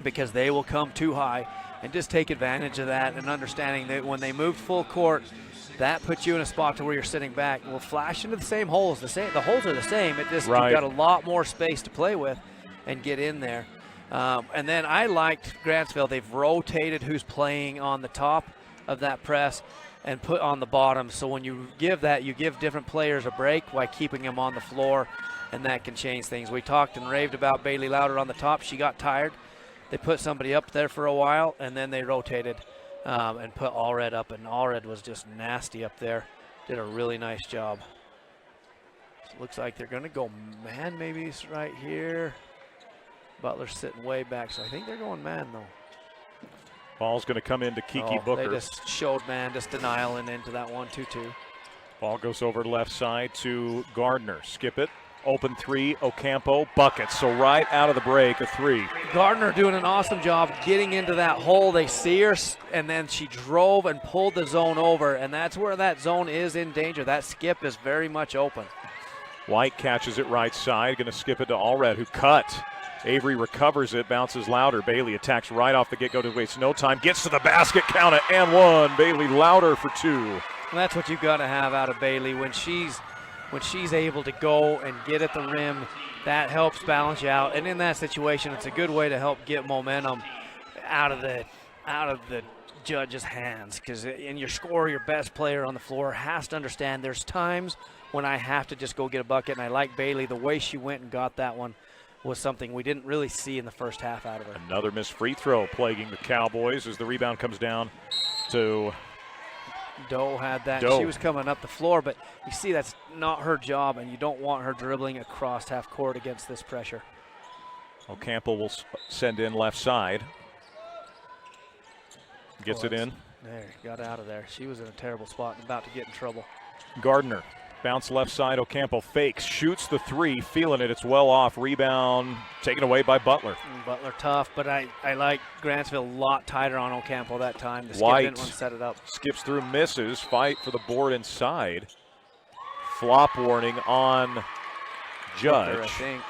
because they will come too high, and just take advantage of that, and understanding that when they move full court, that puts you in a spot to where you're sitting back. We'll flash into the same holes. The holes are the same. It just, you've got a lot more space to play with and get in there. And then I liked Grantsville. They've rotated who's playing on the top of that press and put on the bottom. So when you give that, you give different players a break by keeping them on the floor, and that can change things. We talked and raved about Bailey Louder on the top. She got tired. They put somebody up there for a while, and then they rotated and put Allred up, and Allred was just nasty up there. Did a really nice job. So it looks like they're going to go man, maybe it's right here. Butler's sitting way back, so I think they're going man, though. Ball's going to come into Kiki Booker. They just showed man, just denial and into that 1-2-2. Ball goes over left side to Gardner. Skip it. Open three, Ocampo, bucket. So right out of the break, a three. Gardner doing an awesome job getting into that hole. They see her, and then she drove and pulled the zone over, and that's where that zone is in danger. That skip is very much open. White catches it right side, going to skip it to Allred, who cut. Avery recovers it, bounces Louder. Bailey attacks right off the get-go to waste no time. Gets to the basket, count it, and one. Bailey Louder for two. And that's what you've got to have out of Bailey. When she's able to go and get at the rim, that helps balance you out. And in that situation, it's a good way to help get momentum out of the judge's hands. Because in your score, your best player on the floor has to understand there's times when I have to just go get a bucket. And I like Bailey. The way she went and got that one was something we didn't really see in the first half out of her. Another missed free throw plaguing the Cowboys as the rebound comes down to Doe. Had that. Doe. She was coming up the floor, but you see that's not her job, and you don't want her dribbling across half court against this pressure. Ocampo will send in left side. Gets it in. There, got out of there. She was in a terrible spot and about to get in trouble. Gardner. Bounce left side, Ocampo fakes, shoots the three, feeling it, it's well off. Rebound taken away by Butler. Butler tough, but I like Grantsville a lot tighter on Ocampo that time. The skip White didn't want to set it up. Skips through, misses, fight for the board inside. Flop warning on Judge. Butler, I think.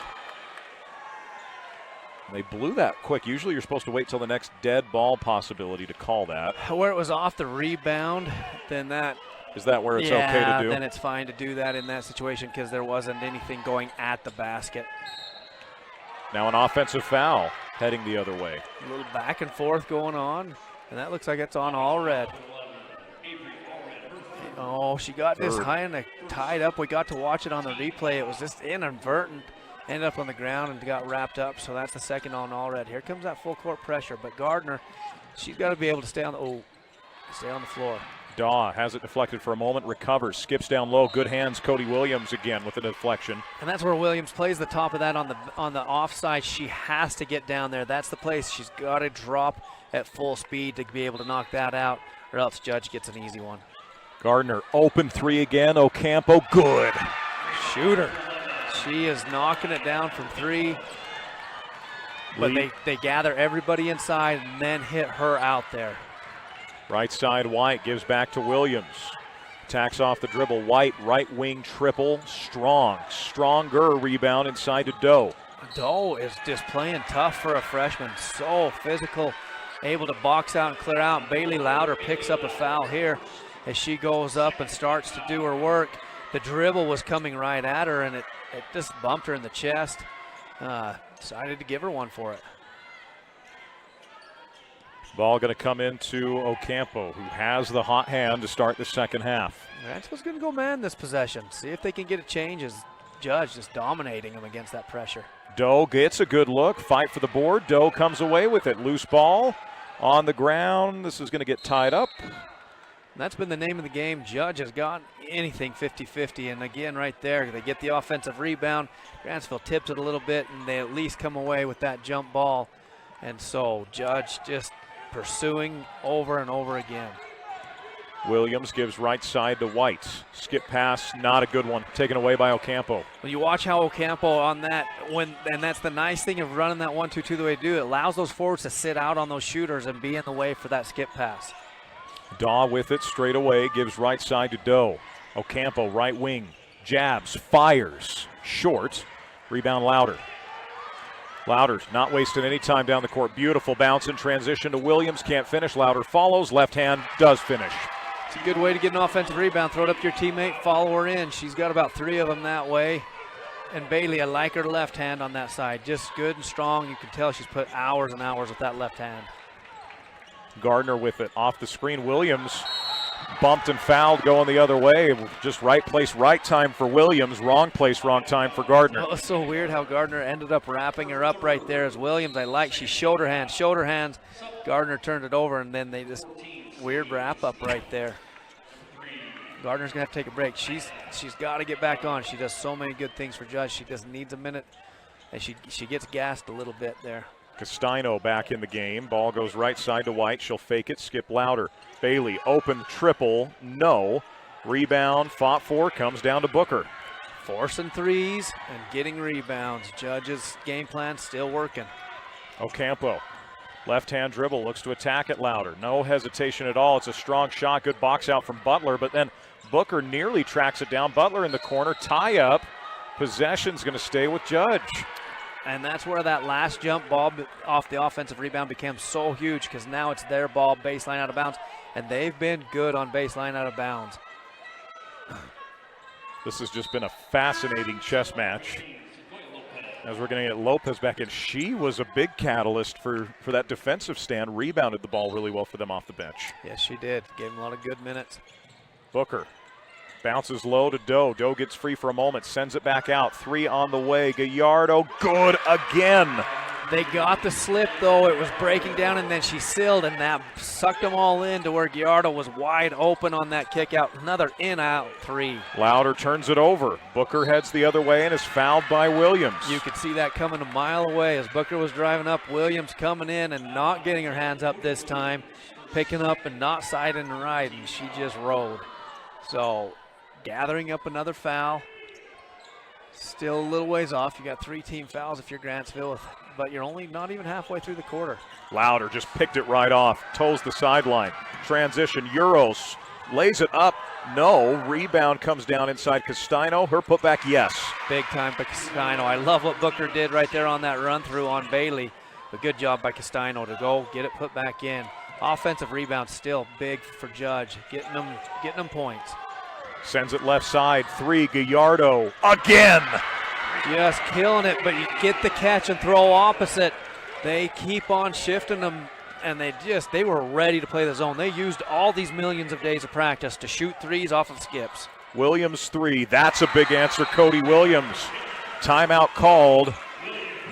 They blew that quick. Usually you're supposed to wait till the next dead ball possibility to call that. Where it was off the rebound, then that. Is that where it's okay to do? Then it's fine to do that in that situation because there wasn't anything going at the basket. Now an offensive foul heading the other way. A little back and forth going on, and that looks like it's on Allred. Oh, she got this high and tied up. We got to watch it on the replay. It was just inadvertent. Ended up on the ground and got wrapped up, so that's the second on Allred. Here comes that full court pressure, but Gardner, she's got to be able to stay on the floor. Daw has it deflected for a moment, recovers, skips down low, good hands, Cody Williams again with a deflection. And that's where Williams plays the top of that on the offside. She has to get down there. That's the place she's got to drop at full speed to be able to knock that out, or else Judge gets an easy one. Gardner, open three again, Ocampo, good. Shooter. She is knocking it down from three. But they gather everybody inside and then hit her out there. Right side, White gives back to Williams. Attacks off the dribble. White, right wing triple. Stronger rebound inside to Doe. Doe is just playing tough for a freshman. So physical, able to box out and clear out. Bailey Louder picks up a foul here as she goes up and starts to do her work. The dribble was coming right at her, and it just bumped her in the chest. Decided to give her one for it. Ball going to come into Ocampo, who has the hot hand to start the second half. Grantsville's going to go man this possession. See if they can get a change as Judge just dominating them against that pressure. Doe gets a good look, fight for the board. Doe comes away with it. Loose ball on the ground. This is going to get tied up. That's been the name of the game. Judge has gotten anything 50-50, and again right there, they get the offensive rebound. Grantsville tips it a little bit, and they at least come away with that jump ball. And so Judge just pursuing over and over again. Williams gives right side to White. Skip pass, not a good one. Taken away by Ocampo. When you watch how Ocampo on that, and that's the nice thing of running that 1-2-2 the way they do, it allows those forwards to sit out on those shooters and be in the way for that skip pass. Daw with it straight away, gives right side to Doe. Ocampo, right wing, jabs, fires, short. Rebound Louder. Louder's not wasting any time down the court. Beautiful bounce in transition to Williams. Can't finish. Louder follows. Left hand does finish. It's a good way to get an offensive rebound. Throw it up to your teammate, follow her in. She's got about 3 of them that way. And Bailey, I like her left hand on that side. Just good and strong. You can tell she's put hours and hours with that left hand. Gardner with it off the screen. Williams bumped and fouled going the other way. Just right place, right time for Williams. Wrong place, wrong time for Gardner. Well, it's so weird how Gardner ended up wrapping her up right there as Williams. I like, she showed her hands. Gardner turned it over, and then they just weird wrap up right there. Gardner's gonna have to take a break. She's got to get back on. She does so many good things for Judge. She just needs a minute, and she gets gassed a little bit there. Castino back in the game. Ball goes right side to White. She'll fake it, skip Louder. Bailey, open triple, no. Rebound, fought for, comes down to Booker. Forcing threes and getting rebounds. Judge's game plan still working. Ocampo, left-hand dribble, looks to attack it Louder. No hesitation at all. It's a strong shot, good box out from Butler, but then Booker nearly tracks it down. Butler in the corner, tie up. Possession's going to stay with Judge. And that's where that last jump ball off the offensive rebound became so huge, because now it's their ball, baseline out of bounds, and they've been good on baseline out of bounds. This has just been a fascinating chess match. As we're going to get Lopez back in, she was a big catalyst for that defensive stand, rebounded the ball really well for them off the bench. Yes, she did. Gave them a lot of good minutes. Booker bounces low to Doe. Doe gets free for a moment, sends it back out. 3 on the way. Gallardo, good again. They got the slip, though. It was breaking down, and then she sealed, and that sucked them all in to where Gallardo was wide open on that kick out. Another in-out 3. Louder turns it over. Booker heads the other way and is fouled by Williams. You could see that coming a mile away as Booker was driving up. Williams coming in and not getting her hands up this time, picking up and not siding right, and she just rode. So gathering up another foul. Still a little ways off. You got 3 team fouls if you're Grantsville, but you're only not even halfway through the quarter. Louder just picked it right off. Toes the sideline. Transition. Euros lays it up. No. Rebound comes down inside Castino. Her putback, yes. Big time by Castino. I love what Booker did right there on that run through on Bailey. But good job by Castino to go get it put back in. Offensive rebound still big for Judge. Getting them points. Sends it left side, 3, Gallardo, again! Just killing it, but you get the catch and throw opposite. They keep on shifting them, and they were ready to play the zone. They used all these millions of days of practice to shoot threes off of skips. Williams 3, that's a big answer, Cody Williams. Timeout called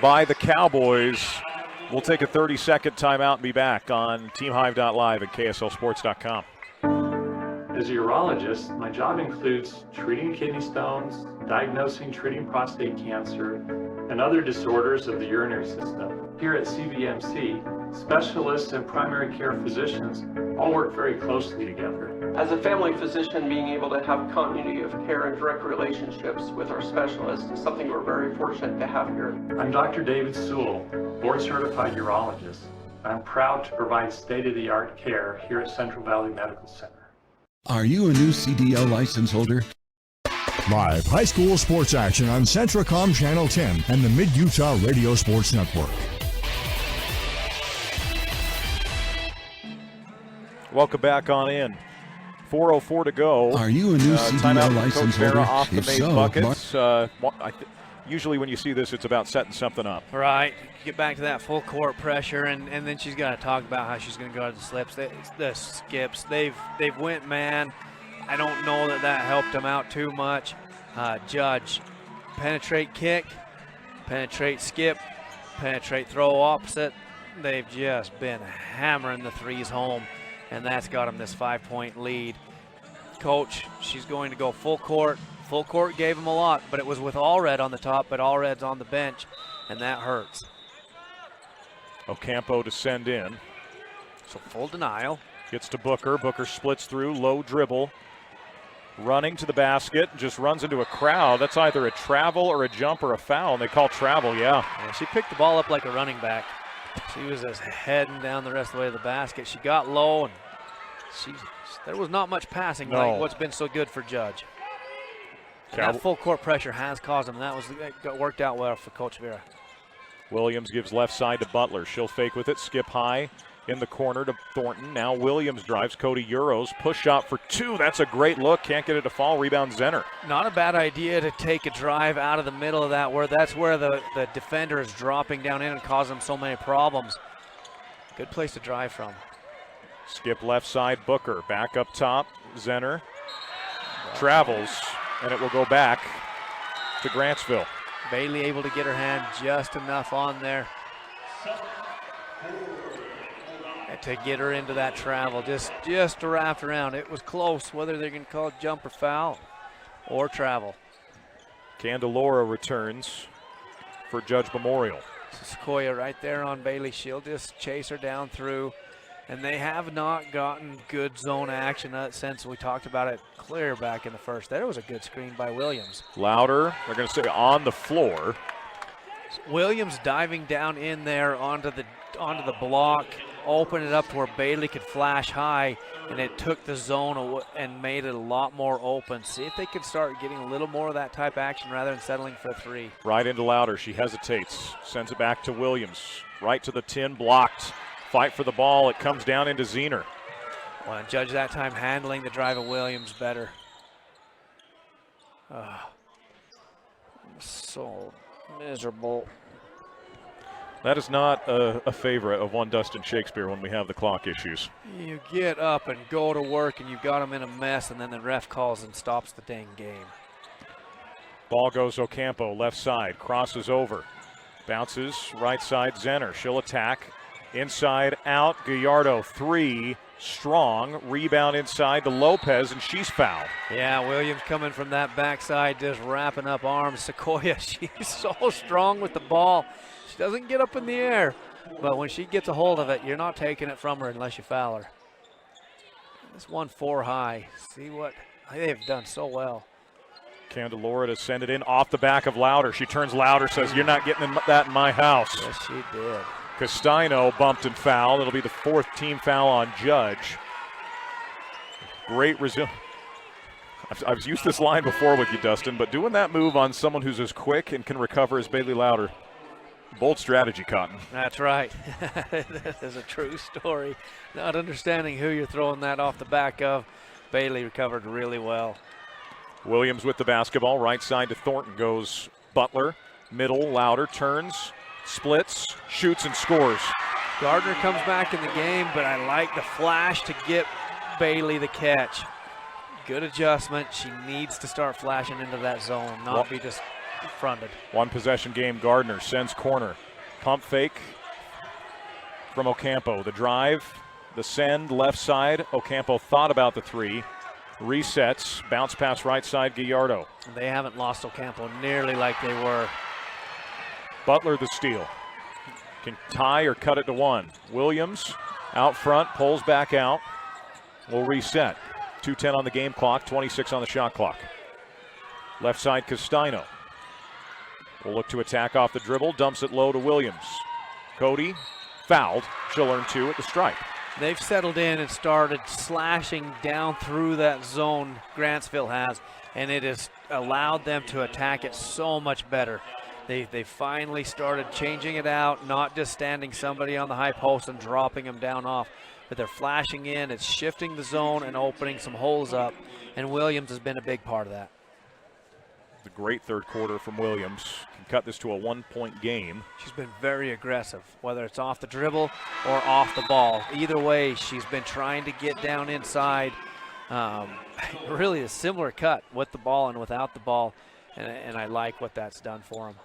by the Cowboys. We'll take a 30-second timeout and be back on TeamHive.live and KSLSports.com. As a urologist, my job includes treating kidney stones, diagnosing, treating prostate cancer, and other disorders of the urinary system. Here at CVMC, specialists and primary care physicians all work very closely together. As a family physician, being able to have continuity of care and direct relationships with our specialists is something we're very fortunate to have here. I'm Dr. David Sewell, board-certified urologist. I'm proud to provide state-of-the-art care here at Central Valley Medical Center. Are you a new CDL license holder? Live high school sports action on Centracom Channel 10 and the Mid-Utah Radio Sports Network. Welcome back on in. 4:04 to go. Are you a new CDL license holder? Off the If made so, buckets. Usually when you see this, it's about setting something up. Right. Get back to that full court pressure, and then she's got to talk about how she's going to go to the slips, the skips. They've went man. I don't know that helped them out too much. Judge, penetrate kick, penetrate skip, penetrate throw opposite. They've just been hammering the threes home, and that's got them this 5-point lead. Coach, she's going to go full court. Full court gave him a lot, but it was with Allred on the top, but Allred's on the bench, and that hurts. Ocampo to send in. So full denial. Gets to Booker. Booker splits through, low dribble. Running to the basket, just runs into a crowd. That's either a travel or a jump or a foul, and they call travel, yeah. She picked the ball up like a running back. She was just heading down the rest of the way to the basket. She got low, and there was not much passing like what's been so good for Judge. That full court pressure has caused them. That worked out well for Coach Vera. Williams gives left side to Butler. She'll fake with it, skip high in the corner to Thornton. Now Williams drives. Cody Euros, push shot for two. That's a great look. Can't get it to fall. Rebound Zenner. Not a bad idea to take a drive out of the middle of that, that's where the defender is dropping down in and causing them so many problems. Good place to drive from. Skip left side, Booker. Back up top, Zenner. Travels, and it will go back to Grantsville. Bailey able to get her hand just enough on there to get her into that travel, just to wrap around. It was close, whether they're going to call it jump or foul or travel. Candelora returns for Judge Memorial. Sequoia right there on Bailey. She'll just chase her down through. And they have not gotten good zone action since we talked about it clear back in the first. There was a good screen by Williams. Louder, they're going to say on the floor. Williams diving down in there onto the block, opened it up to where Bailey could flash high, and it took the zone and made it a lot more open. See if they can start getting a little more of that type of action rather than settling for a three. Right into Louder, she hesitates, sends it back to Williams. Right to the 10, blocked. Fight for the ball, it comes down into Zener. Well, Judge that time handling the drive of Williams better. So miserable. That is not a favorite of one Dustin Shakespeare when we have the clock issues. You get up and go to work and you've got them in a mess, and then the ref calls and stops the dang game. Ball goes Ocampo, left side, crosses over. Bounces, right side, Zenner. She'll attack. Inside out, Gallardo, three, strong. Rebound inside to Lopez, and she's fouled. Yeah, Williams coming from that backside, just wrapping up arms. Sequoia, she's so strong with the ball. She doesn't get up in the air, but when she gets a hold of it, you're not taking it from her unless you foul her. This 1-4 high. See what they've done so well. Candelora to send it in off the back of Louder. She turns Louder, says, "You're not getting that in my house." Yes, she did. Castino bumped and fouled. It'll be the fourth team foul on Judge. Great resilience. I've used this line before with you, Dustin, but doing that move on someone who's as quick and can recover as Bailey Louder, bold strategy, Cotton. That's right. That is a true story. Not understanding who you're throwing that off the back of. Bailey recovered really well. Williams with the basketball. Right side to Thornton goes Butler. Middle, Louder turns. Splits, shoots, and scores. Gardner comes back in the game, but I like the flash to get Bailey the catch. Good adjustment. She needs to start flashing into that zone, not be just fronted. One possession game. Gardner sends corner. Pump fake from Ocampo. The drive, the send, left side. Ocampo thought about the three. Resets, bounce pass right side, Gallardo. They haven't lost Ocampo nearly like they were. Butler the steal. Can tie or cut it to one. Williams out front, pulls back out. Will reset. 2:10 on the game clock, 26 on the shot clock. Left side, Castino. Will look to attack off the dribble, dumps it low to Williams. Cody, fouled. She'll earn 2 at the stripe. They've settled in and started slashing down through that zone Grantsville has, and it has allowed them to attack it so much better. They finally started changing it out, not just standing somebody on the high post and dropping them down off, but they're flashing in. It's shifting the zone and opening some holes up, and Williams has been a big part of that. The great third quarter from Williams. Can cut this to a 1-point game. She's been very aggressive, whether it's off the dribble or off the ball. Either way, she's been trying to get down inside. Really a similar cut with the ball and without the ball, and I like what that's done for them.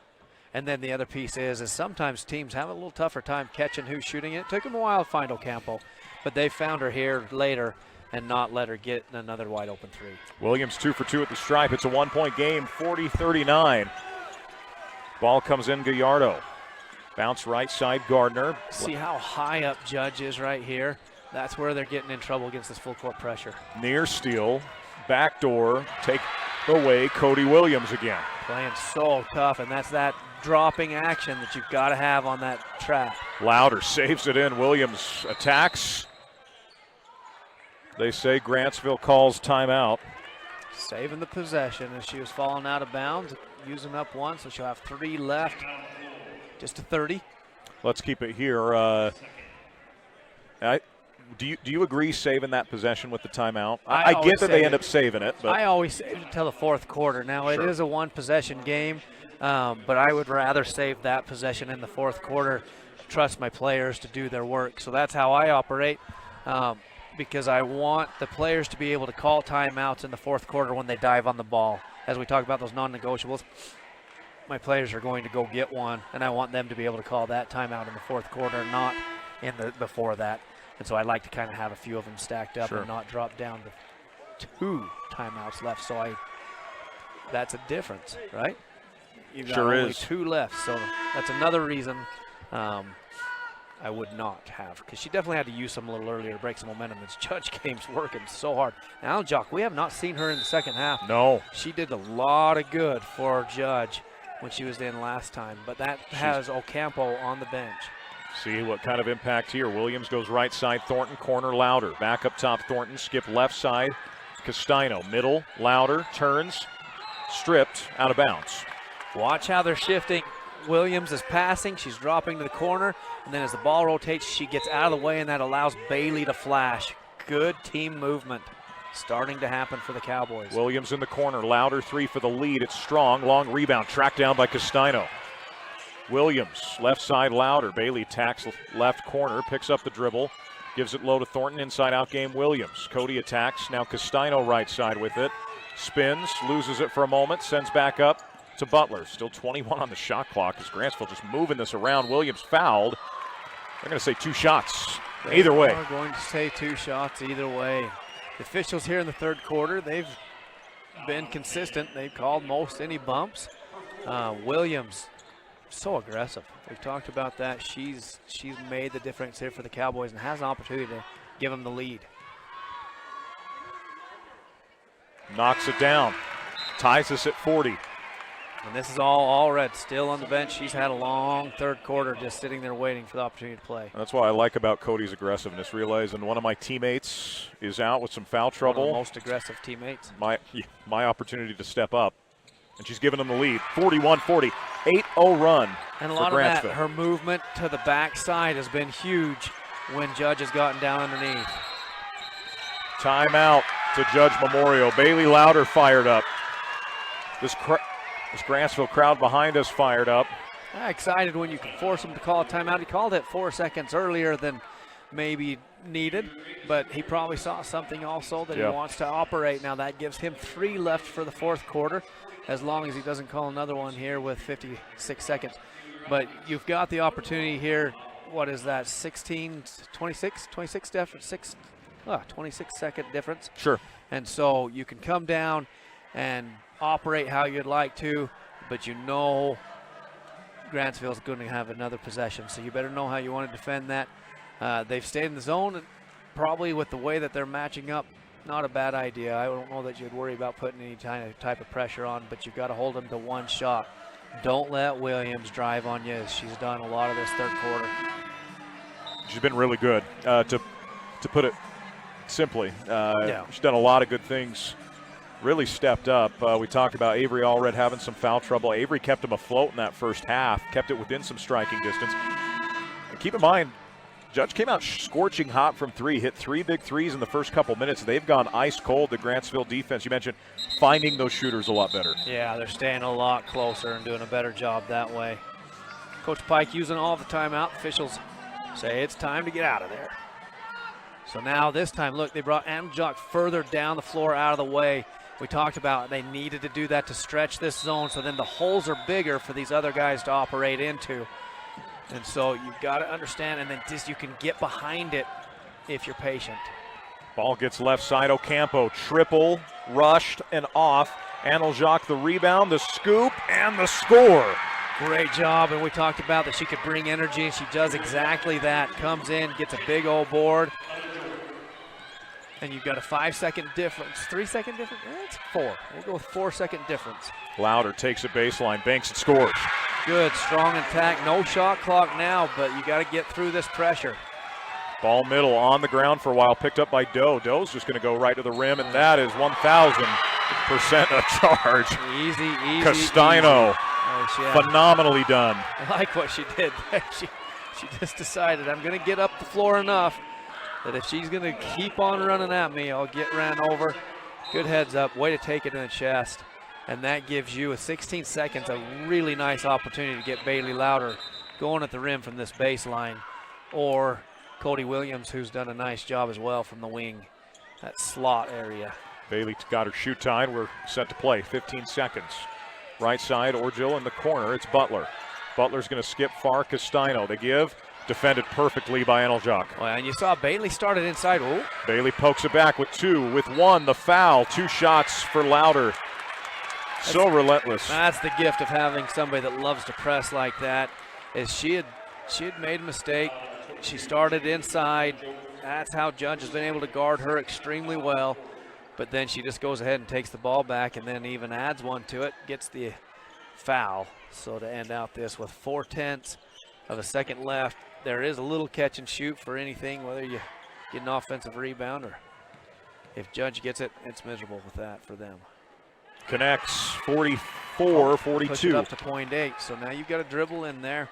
And then the other piece is sometimes teams have a little tougher time catching who's shooting it. It took them a while to find Ocampo, but they found her here later and not let her get another wide open 3. Williams 2 for 2 at the stripe. It's a 1-point game, 40-39. Ball comes in, Gallardo. Bounce right side, Gardner. See how high up Judge is right here? That's where they're getting in trouble against this full court pressure. Near steal, backdoor, take away Cody Williams again. Playing so tough, and that's that dropping action that you've got to have on that trap. Louder saves it in. Williams attacks. They say Grantsville calls timeout. Saving the possession as she was falling out of bounds, using up 1, so she'll have 3 left. Just a 30. Let's keep it here. Do you agree saving that possession with the timeout? I get that they end up saving it. But I always save it until the fourth quarter. Now, It is a 1-possession game, but I would rather save that possession in the fourth quarter, trust my players to do their work. So that's how I operate. Because I want the players to be able to call timeouts in the fourth quarter when they dive on the ball. As we talk about those non-negotiables, my players are going to go get one, and I want them to be able to call that timeout in the fourth quarter, not in the before that. And so I like to kind of have a few of them stacked up and not drop down to 2 timeouts left. So that's a difference, right? You've got only 2 left, so that's another reason I would not have, because she definitely had to use some a little earlier to break some momentum. This Judge game's working so hard. Now, Jock, we have not seen her in the second half. No. She did a lot of good for Judge when she was in last time, but that has Ocampo on the bench. See what kind of impact here. Williams goes right side, Thornton, corner, Louder. Back up top, Thornton, skip left side, Castino, middle, Louder, turns, stripped, out of bounds. Watch how they're shifting. Williams is passing, she's dropping to the corner, and then as the ball rotates, she gets out of the way, and that allows Bailey to flash. Good team movement starting to happen for the Cowboys. Williams in the corner, Louder 3 for the lead. It's strong, long rebound, tracked down by Castino. Williams, left side, Louder. Bailey tacks left corner, picks up the dribble, gives it low to Thornton, inside out game Williams. Cody attacks, now Castino right side with it. Spins, loses it for a moment, sends back up to Butler. Still 21 on the shot clock as Grantsville just moving this around. Williams fouled. They're going to say 2 shots. Either way. They're going to say 2 shots either way. The officials here in the third quarter, they've been consistent. They've called most any bumps. Williams, so aggressive. We've talked about that. She's made the difference here for the Cowboys and has an opportunity to give them the lead. Knocks it down. Ties us at 40. And this is all Red still on the bench. She's had a long third quarter just sitting there waiting for the opportunity to play. That's what I like about Cody's aggressiveness, realizing one of my teammates is out with some foul trouble. One of the most aggressive teammates. My opportunity to step up. And she's giving them the lead, 41-40, 8-0 run and a lot for of Grantsville. that, her movement to the backside has been huge when Judge has gotten down underneath. Timeout to Judge Memorial. Bailey Louder fired up. This Grantsville crowd behind us fired up. Excited when you can force him to call a timeout. He called it 4 seconds earlier than maybe needed, but he probably saw something also that he wants to operate. Now that gives him 3 left for the fourth quarter, as long as he doesn't call another one here with 56 seconds. But you've got the opportunity here. What is that, 26 difference, 26-second difference? Sure. And so you can come down and operate how you'd like to, but you know Grantsville's going to have another possession, so you better know how you want to defend that. They've stayed in the zone, and probably with the way that they're matching up, not a bad idea. I don't know that you'd worry about putting any type of pressure on, but you've got to hold them to one shot. Don't let Williams drive on you, as she's done a lot of this third quarter. She's been really good, to put it simply. She's done a lot of good things, really stepped up. We talked about Avery Allred having some foul trouble. Avery kept them afloat in that first half, kept it within some striking distance. And keep in mind, Judge came out scorching hot from three, hit 3 big threes in the first couple minutes. They've gone ice cold, the Grantsville defense. You mentioned finding those shooters a lot better. Yeah, they're staying a lot closer and doing a better job that way. Coach Pike using all the timeout. Officials say it's time to get out of there. So now this time, look, they brought Amjock further down the floor out of the way. We talked about they needed to do that to stretch this zone, so then the holes are bigger for these other guys to operate into. And so you've got to understand, and then just you can get behind it if you're patient. Ball gets left side. Ocampo triple, rushed and off. Ameljak the rebound, the scoop, and the score. Great job, and we talked about that she could bring energy, and she does exactly that. Comes in, gets a big old board. And you've got a 5-second difference. 3-second difference? It's 4. We'll go with 4-second difference. Louder takes a baseline, banks and scores. Good, strong attack. No shot clock now, but you got to get through this pressure. Ball middle on the ground for a while, picked up by Doe. Doe's just going to go right to the rim, and that is 1,000% a charge. Easy. Castano, Easy. phenomenally done. I like what she did there. She just decided, I'm going to get up the floor enough that if she's going to keep on running at me, I'll get ran over. Good heads up, way to take it in the chest. And that gives you, with 16 seconds, a really nice opportunity to get Bailey Louder going at the rim from this baseline, or Cody Williams, who's done a nice job as well from the wing, that slot area. Bailey got her shoe tied. We're set to play, 15 seconds. Right side, Orgill in the corner. It's Butler. Butler's going to skip far. Castano, they give. Defended perfectly by Ameljak. Well, and you saw Bailey started inside. Oh. Bailey pokes it back with 2, with 1, the foul. 2 shots for Louder. So relentless. That's the gift of having somebody that loves to press like that. Is she had made a mistake. She started inside. That's how Judge has been able to guard her extremely well. But then she just goes ahead and takes the ball back, and then even adds one to it, gets the foul. So to end out this with 4/10 of a second left, there is a little catch and shoot for anything, whether you get an offensive rebound or if Judge gets it, it's miserable with that for them. Connects 44-42. Push it up to .8, so now you've got to dribble in there.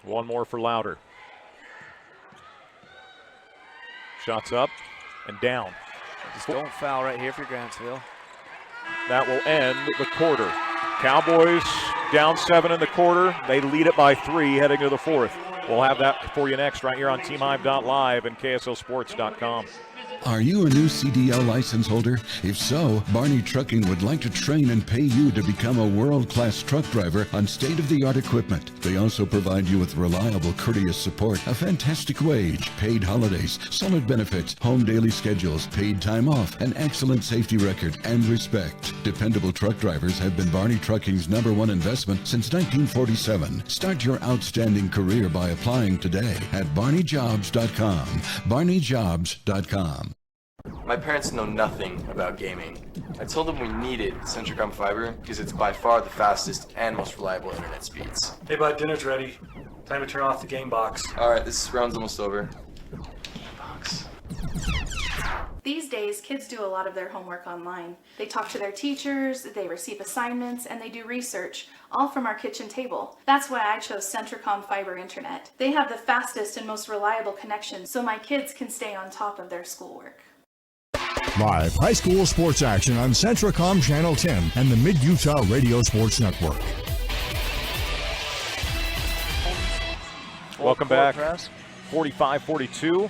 One more for Louder. Shots up and down. Just don't foul right here for Grantsville. That will end the quarter. Cowboys down 7 in the quarter. They lead it by 3 heading to the 4th. We'll have that for you next right here on TeamHive.live and KSLSports.com. Are you a new CDL license holder? If so, Barney Trucking would like to train and pay you to become a world-class truck driver on state-of-the-art equipment. They also provide you with reliable, courteous support, a fantastic wage, paid holidays, solid benefits, home daily schedules, paid time off, an excellent safety record, and respect. Dependable truck drivers have been Barney Trucking's #1 investment since 1947. Start your outstanding career by applying today at barneyjobs.com. barneyjobs.com. My parents know nothing about gaming. I told them we needed Centricom Fiber because it's by far the fastest and most reliable internet speeds. Hey bud, dinner's ready. Time to turn off the game box. Alright, this round's almost over. These days, kids do a lot of their homework online. They talk to their teachers, they receive assignments, and they do research, all from our kitchen table. That's why I chose Centricom Fiber Internet. They have the fastest and most reliable connection, so my kids can stay on top of their schoolwork. Live high school sports action on Centricom Channel 10 and the Mid-Utah Radio Sports Network. Welcome back. 45-42.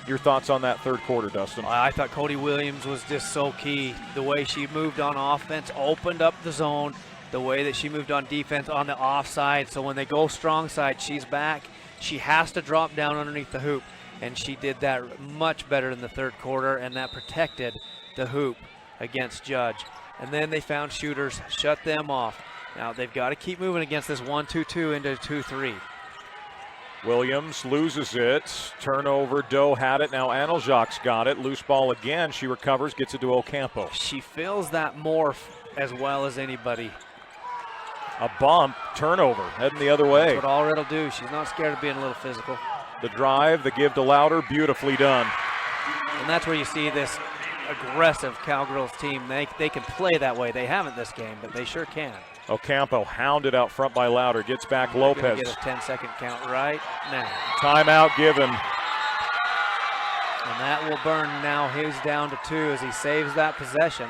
Your thoughts on that third quarter, Dustin? I thought Cody Williams was just so key. The way she moved on offense, opened up the zone, the way that she moved on defense on the offside. So when they go strong side, she's back. She has to drop down underneath the hoop. and she did that much better in the third quarter, and that protected the hoop against Judge. And then they found shooters, shut them off. Now they've got to keep moving against this 1-2-2 into 2-3. Williams loses it. Turnover. Doe had it. Now Aneljak's got it. Loose ball again. She recovers, gets it to Ocampo. She feels that more as well as anybody. A bump. Turnover. Heading the other way. That's what Allred will do. She's not scared of being a little physical. The drive, the give to Louder. Beautifully done. And that's where you see this aggressive Cowgirls team. They can play that way. They haven't this game, but they sure can. Ocampo hounded out front by Louder. Gets back Lopez. Get a 10-second count right now. Timeout given. And that will burn now. He's down to 2 as he saves that possession.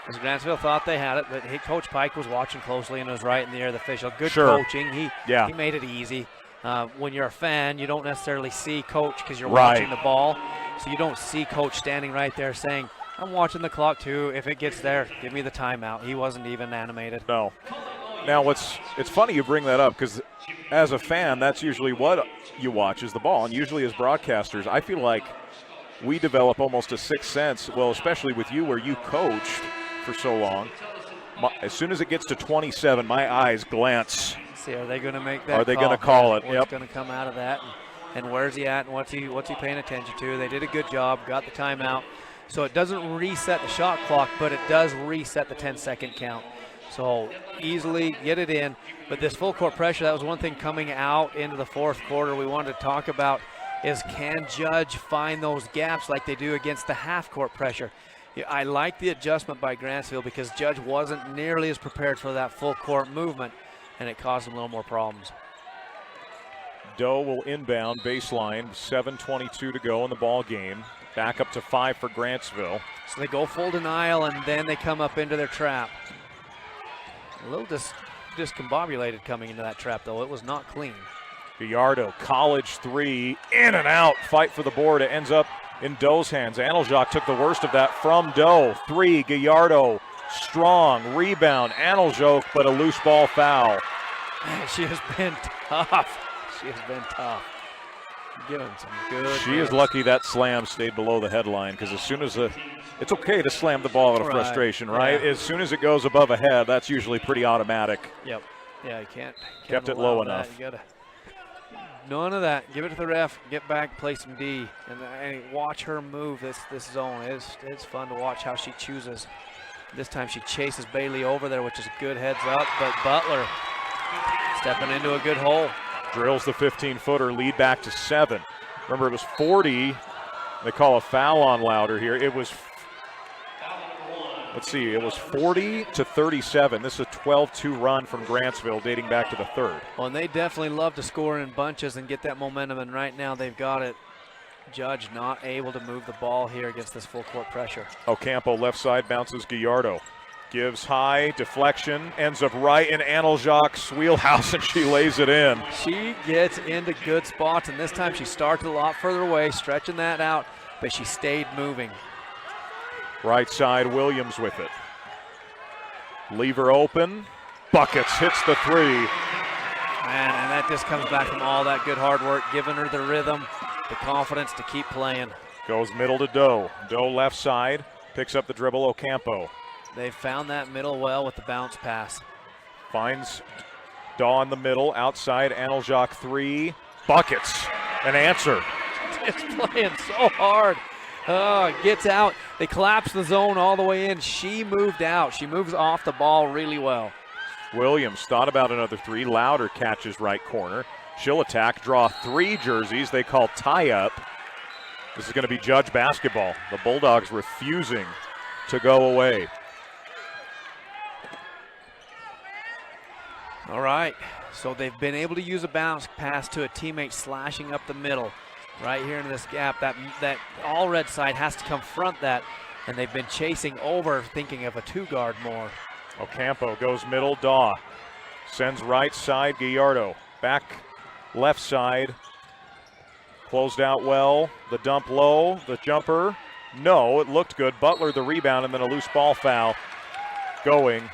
As Grantsville thought they had it, but Coach Pike was watching closely and was right in the air. The official, good coaching. He made it easy. When you're a fan, you don't necessarily see Coach because you're watching the ball. So you don't see Coach standing right there saying, I'm watching the clock too. If it gets there, give me the timeout. He wasn't even animated. No. Now, it's funny you bring that up because as a fan, that's usually what you watch is the ball. And usually as broadcasters, I feel like we develop almost a sixth sense, well, especially with you where you coached for so long. As soon as it gets to 27, my eyes glance. See, are they going to make that Are they going to call it? What's going to come out of that? And where's he at and what's he paying attention to? They did a good job, got the timeout. So it doesn't reset the shot clock, but it does reset the 10-second count. So easily get it in. But this full court pressure, that was one thing coming out into the fourth quarter we wanted to talk about is can Judge find those gaps like they do against the half court pressure? I like the adjustment by Grantsville because Judge wasn't nearly as prepared for that full court movement, and it caused them a little more problems. Doe will inbound baseline, 7:22 to go in the ball game. Back up to 5 for Grantsville. So they go full denial, and then they come up into their trap. A little discombobulated coming into that trap, though. It was not clean. Gallardo, college 3, in and out. Fight for the board. It ends up in Doe's hands. Aneljak took the worst of that from Doe. 3, Gallardo, strong. Rebound, Aneljak, but a loose ball foul. Man, she has been tough. She has been tough. Giving some good. She is lucky that slam stayed below the headline because as soon as it's okay to slam the ball out of frustration, right? Yeah. As soon as it goes above a head, that's usually pretty automatic. Yep. Yeah, you can't Kept it low that. enough. You gotta none of that. Give it to the ref. Get back, play some D, and watch her move this zone. It's fun to watch how she chooses. This time she chases Bailey over there, which is a good heads up. But Butler stepping into a good hole. Drills the 15-footer, lead back to 7. Remember, it was 40. They call a foul on Louder here. It was, let's see, it was 40-37. This is a 12-2 run from Grantsville dating back to the third. Well, and they definitely love to score in bunches and get that momentum, and right now they've got it. Judge not able to move the ball here against this full court pressure. Ocampo left side bounces Gallardo. Gives high, deflection, ends up right in Aneljak's wheelhouse, and she lays it in. She gets into good spots, and this time she started a lot further away, stretching that out, but she stayed moving. Right side, Williams with it. Lever open, buckets, hits the 3. Man, and that just comes back from all that good hard work, giving her the rhythm, the confidence to keep playing. Goes middle to Doe. Doe left side, picks up the dribble, Ocampo. They found that middle well with the bounce pass. Finds Daw in the middle, outside, Aneljak 3, buckets, an answer. It's playing so hard. Gets out. They collapse the zone all the way in. She moved out. She moves off the ball really well. Williams thought about another 3. Louder catches right corner. She'll attack, draw 3 jerseys. They call tie-up. This is going to be Judge basketball. The Bulldogs refusing to go away. All right, so they've been able to use a bounce pass to a teammate slashing up the middle. Right here in this gap, that all red side has to confront that, and they've been chasing over, thinking of a 2-guard more. Ocampo goes middle, Daw. Sends right side, Gallardo. Back left side. Closed out well. The dump low, the jumper. No, it looked good. Butler the rebound, and then a loose ball foul going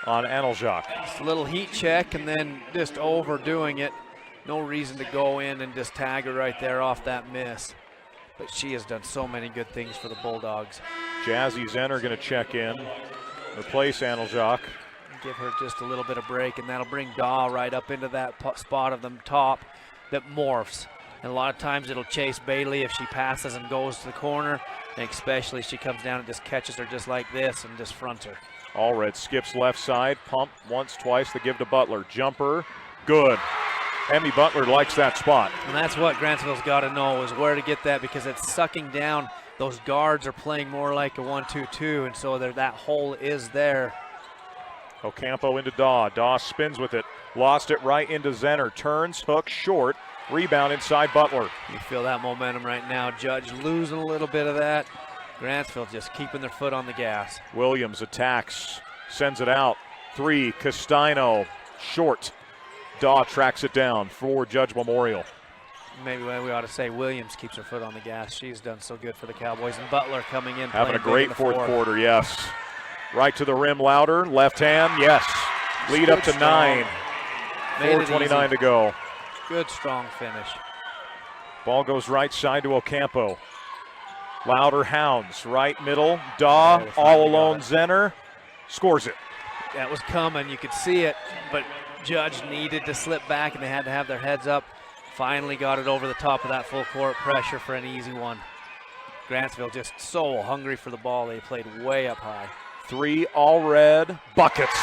on Aneljak. Just a little heat check and then just overdoing it. No reason to go in and just tag her right there off that miss. But she has done so many good things for the Bulldogs. Jazzy Zenner going to check in, replace Anelzak. Give her just a little bit of break, and that'll bring Daw right up into that spot of the top that morphs. And a lot of times it'll chase Bailey if she passes and goes to the corner, and especially if she comes down and just catches her just like this and just fronts her. Allred skips left side, pump once, twice, the give to Butler. Jumper, good. Emmy Butler likes that spot. And that's what Grantsville's got to know, is where to get that, because it's sucking down. Those guards are playing more like a 1-2-2, and so that hole is there. Ocampo into Daw. Daw spins with it. Lost it right into Zenner. Turns, hook, short. Rebound inside Butler. You feel that momentum right now. Judge losing a little bit of that. Grantsville just keeping their foot on the gas. Williams attacks. Sends it out. 3, Castino. Short. Daw tracks it down for Judge Memorial. Maybe we ought to say Williams keeps her foot on the gas. She's done so good for the Cowboys. And Butler coming in. Having a great fourth quarter, yes. Right to the rim, Louder. Left hand, yes. Lead up to 9. 4:29 to go. Good, strong finish. Ball goes right side to Ocampo. Louder hounds. Right middle. Daw, all alone Zenner. Scores it. That was coming. You could see it. But Judge needed to slip back, and they had to have their heads up. Finally got it over the top of that full court pressure for an easy one. Grantsville just so hungry for the ball. They played way up high. 3 all red buckets.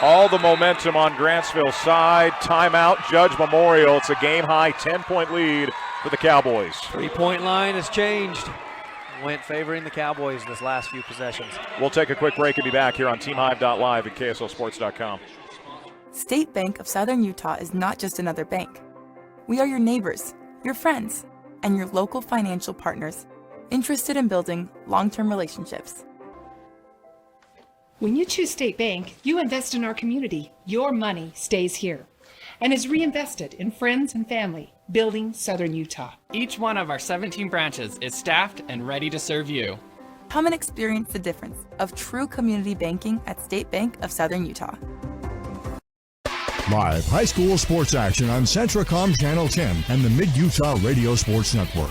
All the momentum on Grantsville's side. Timeout, Judge Memorial. It's a game-high 10-point lead for the Cowboys. 3-point line has changed. Went favoring the Cowboys this last few possessions. We'll take a quick break and be back here on TeamHive.live and KSLSports.com. State Bank of Southern Utah is not just another bank. We are your neighbors, your friends, and your local financial partners, interested in building long-term relationships. When you choose State Bank, you invest in our community. Your money stays here and is reinvested in friends and family, building Southern Utah. Each one of our 17 branches is staffed and ready to serve you. Come and experience the difference of true community banking at State Bank of Southern Utah. Live high school sports action on Centracom Channel 10 and the Mid-Utah Radio Sports Network.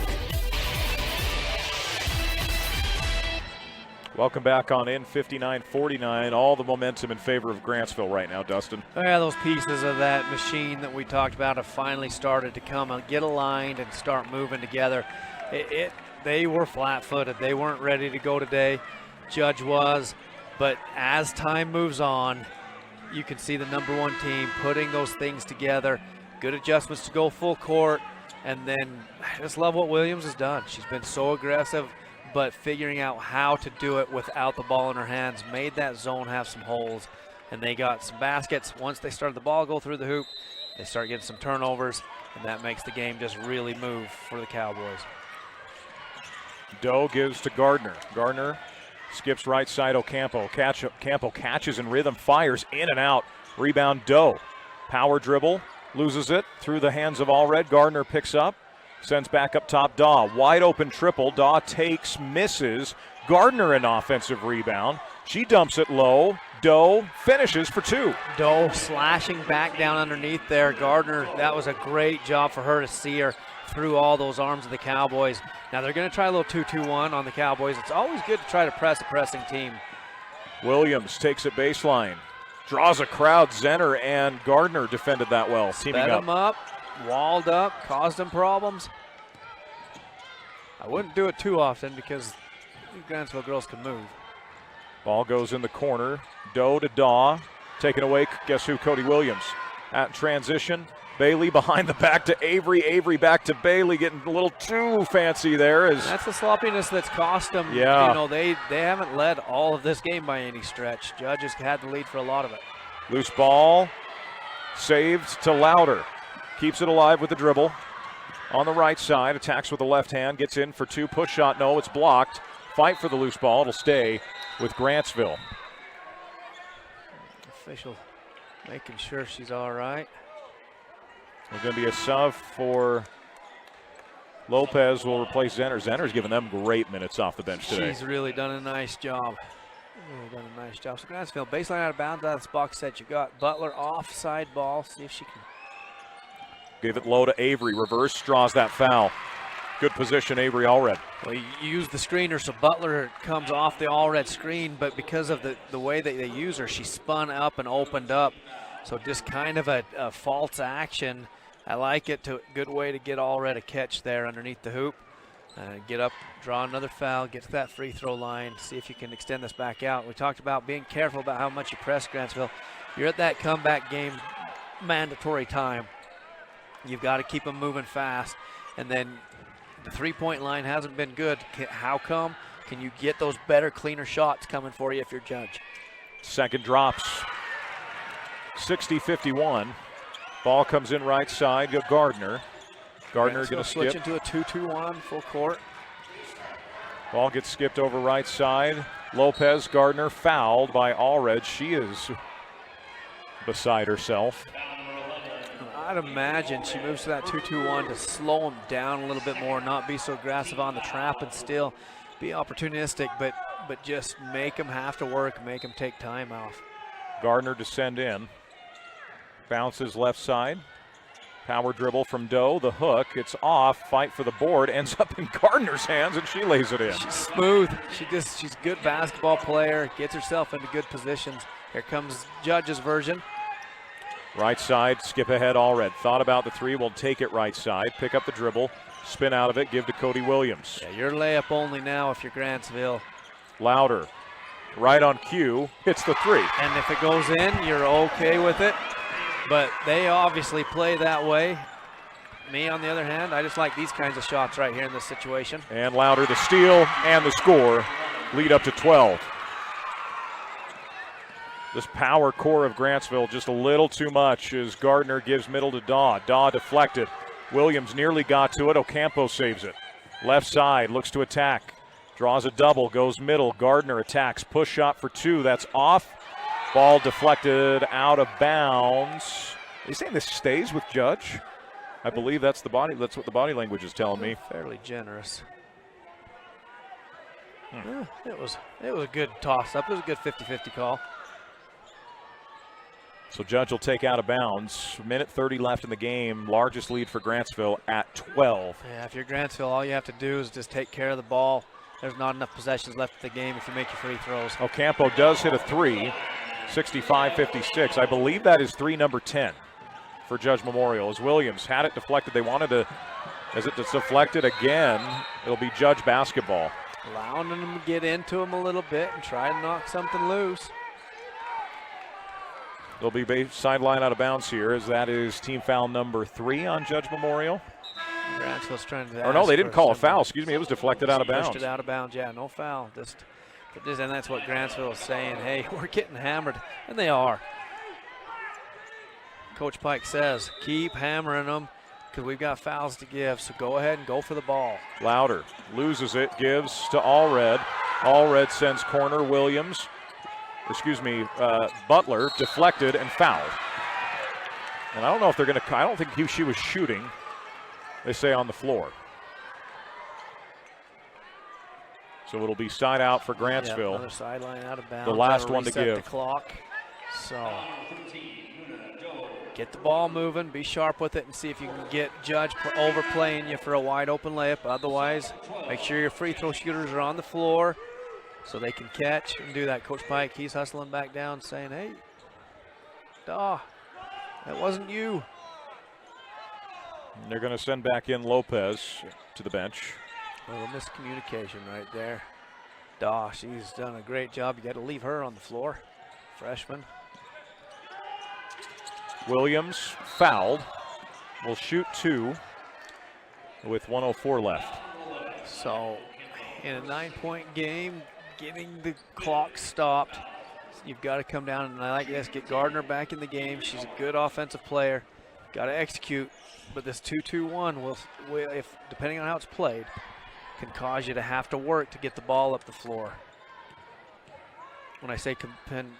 Welcome back on in 59-49. All the momentum in favor of Grantsville right now, Dustin. Yeah, those pieces of that machine that we talked about have finally started to come and get aligned and start moving together. They were flat-footed. They weren't ready to go today. Judge was, but as time moves on, you can see the number one team putting those things together. Good adjustments to go full court, and then I just love what Williams has done. She's been so aggressive, but figuring out how to do it without the ball in her hands, made that zone have some holes, and they got some baskets. Once they started the ball go through the hoop, they start getting some turnovers, and that makes the game just really move for the Cowboys. Doe gives to Gardner. Gardner skips right side Ocampo. Ocampo catches in rhythm, fires in and out. Rebound Doe. Power dribble, loses it through the hands of Allred. Gardner picks up. Sends back up top Daw. Wide open triple. Daw takes, misses. Gardner an offensive rebound. She dumps it low. Doe finishes for 2. Doe slashing back down underneath there. Gardner, that was a great job for her to see her through all those arms of the Cowboys. Now they're going to try a little 2-2-1 on the Cowboys. It's always good to try to press a pressing team. Williams takes it baseline. Draws a crowd. Zenner and Gardner defended that well. Teaming Set them up. Walled up, caused them problems. I wouldn't do it too often because Grantsville girls can move. Ball goes in the corner. Doe to Daw. Taken away, guess who? Cody Williams. At transition, Bailey behind the back to Avery. Avery back to Bailey, getting a little too fancy there. That's the sloppiness that's cost them. Yeah. You know, they haven't led all of this game by any stretch. Judges had the lead for a lot of it. Loose ball. Saved to Louder. Keeps it alive with the dribble. On the right side, attacks with the left hand, gets in for 2, push shot, no, it's blocked. Fight for the loose ball, it'll stay with Grantsville. Official making sure she's all right. There's going to be a sub for Lopez, will replace Zenner. Zenner's given them great minutes off the bench today. She's really done a nice job. Really done a nice job. So Grantsville baseline out of bounds out of this box set. You got Butler offside ball. See if she can. Give it low to Avery. Reverse, draws that foul. Good position, Avery Allred. Well, you use the screener, so Butler comes off the Allred screen, but because of the way that they use her, she spun up and opened up. So just kind of a false action. I like it. Good way to get Allred a catch there underneath the hoop. Get up, draw another foul, get to that free throw line, see if you can extend this back out. We talked about being careful about how much you press Grantsville. You're at that comeback game mandatory time. You've got to keep them moving fast. And then the three-point line hasn't been good. How come? Can you get those better, cleaner shots coming for you if you're Judge? Second drops. 60-51. Ball comes in right side to Gardner. Gardner going to switch skip. into a 2-2-1 full court. Ball gets skipped over right side. Lopez, Gardner fouled by Allred. She is beside herself. I'd imagine she moves to that 2-2-1 to slow him down a little bit more, not be so aggressive on the trap and still be opportunistic, but just make him have to work, make him take time off. Gardner to send in. Bounces left side. Power dribble from Doe. The hook. It's off. Fight for the board. Ends up in Gardner's hands, and she lays it in. She's smooth. She's a good basketball player. Gets herself into good positions. Here comes Judge's version. Right side, skip ahead Allred. Thought about the three, will take it right side. Pick up the dribble, spin out of it, give to Cody Williams. Yeah, you're layup only now if you're Grantsville. Louder, right on cue, hits the three. And if it goes in, you're okay with it. But they obviously play that way. Me, on the other hand, I just like these kinds of shots right here in this situation. And Louder the steal and the score. Lead up to 12. This power core of Grantsville just a little too much as Gardner gives middle to Daw. Daw deflected. Williams nearly got to it. Ocampo saves it. Left side, looks to attack. Draws a double, goes middle. Gardner attacks. Push shot for two. That's off. Ball deflected out of bounds. Are you saying this stays with Judge? I believe that's what the body language is telling me. Fairly generous. Yeah, it was a good toss-up. It was a good 50-50 call. So Judge will take out of bounds. Minute 30 left in the game. Largest lead for Grantsville at 12. Yeah, if you're Grantsville, all you have to do is just take care of the ball. There's not enough possessions left in the game if you make your free throws. Ocampo does hit a three, 65-56. I believe that is three number 10 for Judge Memorial. As Williams had it deflected, they wanted to, as it's deflected again, it'll be Judge basketball. Allowing them to get into him a little bit and try to knock something loose. They'll be sideline out of bounds here, as that is team foul number 3 on Judge Memorial. Grantsville's trying to. Or no, they didn't call a foul. Excuse me, it was deflected out of bounds. Pushed it out of bounds. Yeah, no foul. And that's what Grantsville is saying. Hey, we're getting hammered, and they are. Coach Pike says, keep hammering them because we've got fouls to give. So go ahead and go for the ball. Louder loses it, gives to Allred. Allred sends corner. Williams. Butler deflected and fouled. And I don't know if they're going to, I don't think she was shooting, they say on the floor. So it'll be side out for Grantsville. Yeah, another sideline out of bounds. The last one to give. The clock. So get the ball moving, be sharp with it, and see if you can get Judge overplaying you for a wide open layup. Otherwise, make sure your free throw shooters are on the floor so they can catch and do that. Coach Pike, he's hustling back down saying, hey, Daw, that wasn't you. And they're going to send back in Lopez to the bench. A little miscommunication right there. Daw, she's done a great job. You got to leave her on the floor. Freshman. Williams fouled. Will shoot 2 with 1:04 left. So in a 9-point game, getting the clock stopped, you've got to come down, and I like this, get Gardner back in the game. She's a good offensive player. Got to execute, but this 2-2-1 will, if depending on how it's played, can cause you to have to work to get the ball up the floor. When I say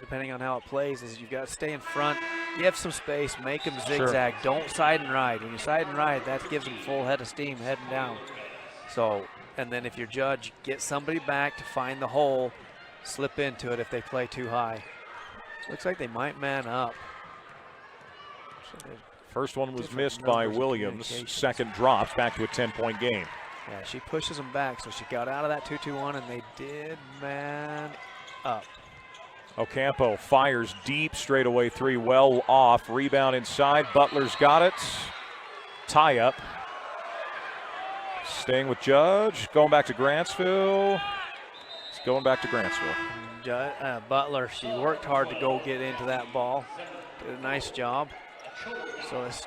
depending on how it plays, is you've got to stay in front. You have some space, make them zigzag. Sure. Don't side and ride. When you side and ride, that gives them full head of steam heading down. So, and then if you're Judge, get somebody back to find the hole slip into it if they play too high. Looks like they might man up. First one was missed by Williams. Second drops back to a 10-point game. Yeah, she pushes them back, so she got out of that 2-2-1, and they did man up. Ocampo fires deep, straightaway three, well off. Rebound inside. Butler's got it. Tie up. Staying with Judge. Going back to Grantsville. It's going back to Grantsville. Butler, she worked hard to go get into that ball. Did a nice job. So it's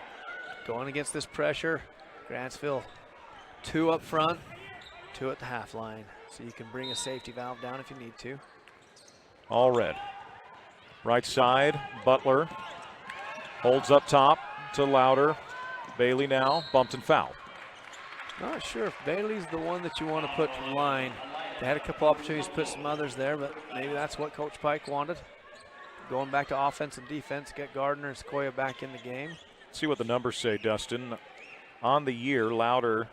going against this pressure. Grantsville, 2 up front, 2 at the half line. So you can bring a safety valve down if you need to. All red. Right side, Butler holds up top to Louder. Bailey now bumped and fouled. Not sure if Bailey's the one that you want to put in line. They had a couple opportunities to put some others there, but maybe that's what Coach Pike wanted. Going back to offense and defense, get Gardner and Sequoia back in the game. See what the numbers say, Dustin. On the year, Louder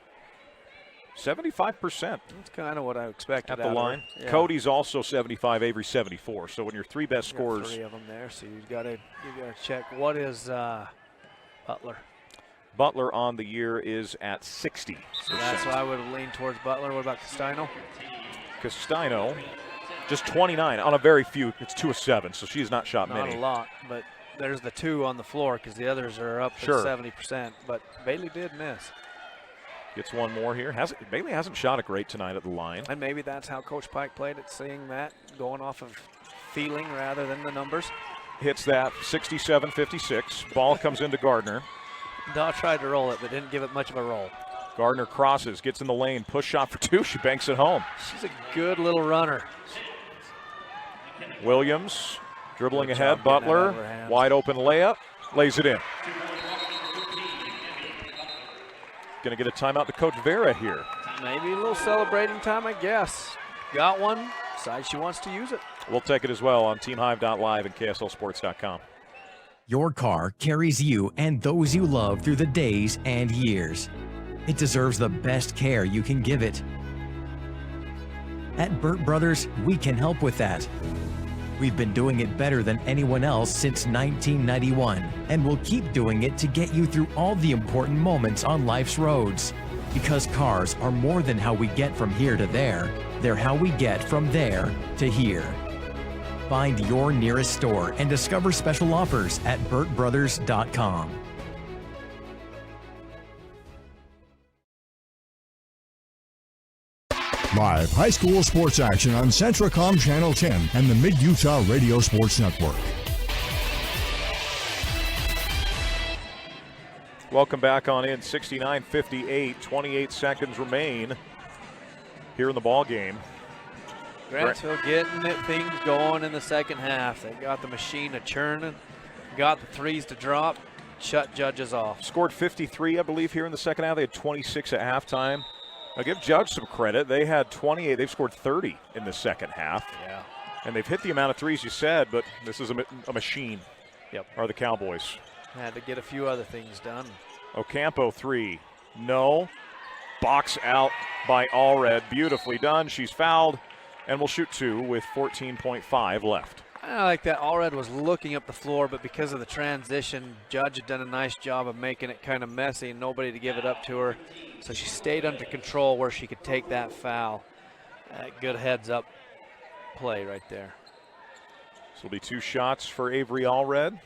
75%. That's kind of what I expected at the line. Yeah. Cody's also 75, Avery 74. So when your 3 best scorers, 3 of them there. So you got to check. What is Butler? Butler on the year is at 60%. So that's why I would have leaned towards Butler. What about Castino? Castino, just 29 on a very few. It's 2 of 7, so she's not shot many. Not a lot, but there's the 2 on the floor because the others are up to 70%. But Bailey did miss. Gets one more here. Bailey hasn't shot it great tonight at the line. And maybe that's how Coach Pike played it, seeing that, going off of feeling rather than the numbers. Hits that 67-56. Ball comes into Gardner. Daw tried to roll it, but didn't give it much of a roll. Gardner crosses, gets in the lane, push shot for 2. She banks it home. She's a good little runner. Williams dribbling ahead. Butler, wide open layup, lays it in. Going to get a timeout to Coach Vera here. Maybe a little celebrating time, I guess. Got one, decides she wants to use it. We'll take it as well on TeamHive.live and KSLSports.com. Your car carries you and those you love through the days and years. It deserves the best care you can give it. At Burt Brothers, we can help with that. We've been doing it better than anyone else since 1991, and we'll keep doing it to get you through all the important moments on life's roads. Because cars are more than how we get from here to there, they're how we get from there to here. Find your nearest store and discover special offers at burtbrothers.com. Live high school sports action on Centracom Channel 10 and the Mid-Utah Radio Sports Network. Welcome back on in. 69-58, 28 seconds remain here in the ball game. Grantsville getting things going in the second half. They got the machine a churning, got the threes to drop, shut Judges off. Scored 53, I believe, here in the second half. They had 26 at halftime. I'll give Judge some credit. They had 28. They've scored 30 in the second half. Yeah. And they've hit the amount of threes you said, but this is a machine. Yep. Are the Cowboys. Had to get a few other things done. Ocampo 3. No. Box out by Allred. Beautifully done. She's fouled and will shoot 2 with 14.5 left. I like that. Allred was looking up the floor, but because of the transition, Judge had done a nice job of making it kind of messy and nobody to give it up to her. So she stayed under control where she could take that foul. Good heads-up play right there. This will be 2 shots for Avery Allred.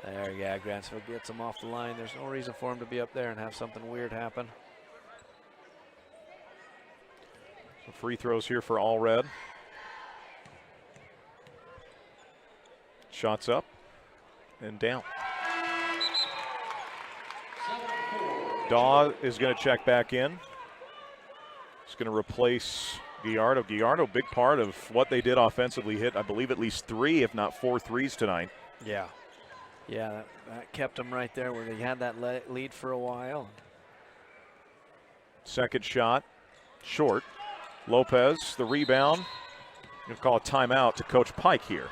There, yeah, Grantsville gets him off the line. There's no reason for him to be up there and have something weird happen. So free throws here for Allred. Shots up and down. Daw is going to check back in. He's going to replace Gallardo. Gallardo, big part of what they did offensively, hit, I believe, at least 3, if not 4 threes tonight. Yeah. Yeah, that kept them right there where they had that lead for a while. Second shot, short. Lopez, the rebound. Going to call a timeout to Coach Pike here.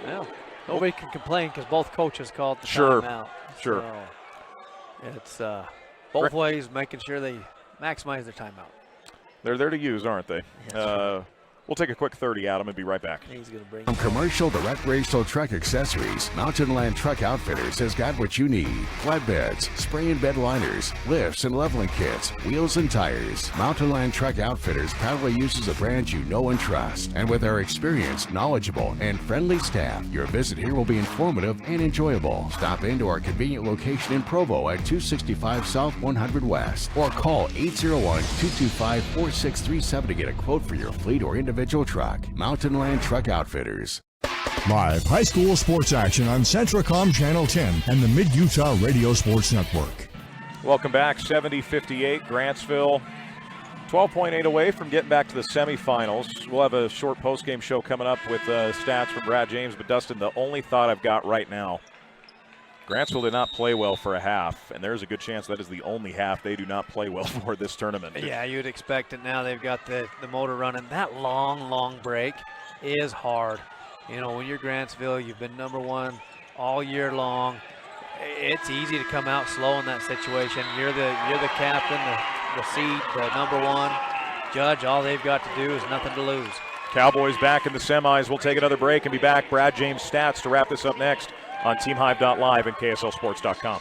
Well, nobody can complain because both coaches called the timeout. Sure. So it's both ways making sure they maximize their timeout. They're there to use, aren't they? Yes, We'll take a quick 30, Adam, and be right back. He's going to bring From Commercial to Recreational Truck Accessories, Mountain Land Truck Outfitters has got what you need. Flatbeds, spray and bed liners, lifts and leveling kits, wheels and tires. Mountain Land Truck Outfitters proudly uses a brand you know and trust. And with our experienced, knowledgeable, and friendly staff, your visit here will be informative and enjoyable. Stop into our convenient location in Provo at 265 South 100 West or call 801-225-4637 to get a quote for your fleet or individual truck. Mountain Land Truck Outfitters. Live high school sports action on Centracom Channel 10 and the Mid-Utah Radio Sports Network. Welcome back. 70-58, Grantsville. 12.8 away from getting back to the semifinals. We'll have a short postgame show coming up with stats from Brad James. But, Dustin, the only thought I've got right now, Grantsville did not play well for a half, and there's a good chance that is the only half they do not play well for this tournament. Yeah, you'd expect it now. They've got the motor running. That long break is hard. You know, when you're Grantsville, you've been number one all year long. It's easy to come out slow in that situation. You're the captain, the seed, the number one. Judge, all they've got to do is nothing to lose. Cowboys back in the semis. We'll take another break and be back. Brad James stats to wrap this up next on TeamHive.live and KSLSports.com.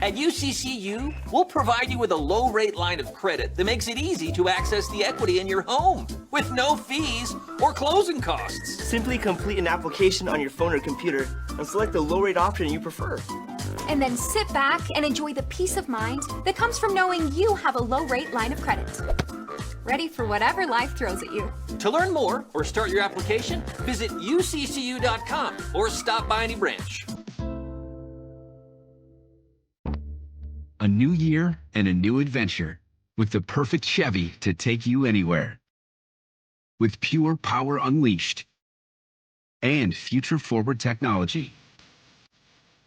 At UCCU, we'll provide you with a low-rate line of credit that makes it easy to access the equity in your home with no fees or closing costs. Simply complete an application on your phone or computer and select the low-rate option you prefer. And then sit back and enjoy the peace of mind that comes from knowing you have a low-rate line of credit. Ready for whatever life throws at you. To learn more or start your application, visit uccu.com or stop by any branch. A new year and a new adventure with the perfect Chevy to take you anywhere. With pure power unleashed and future-forward technology.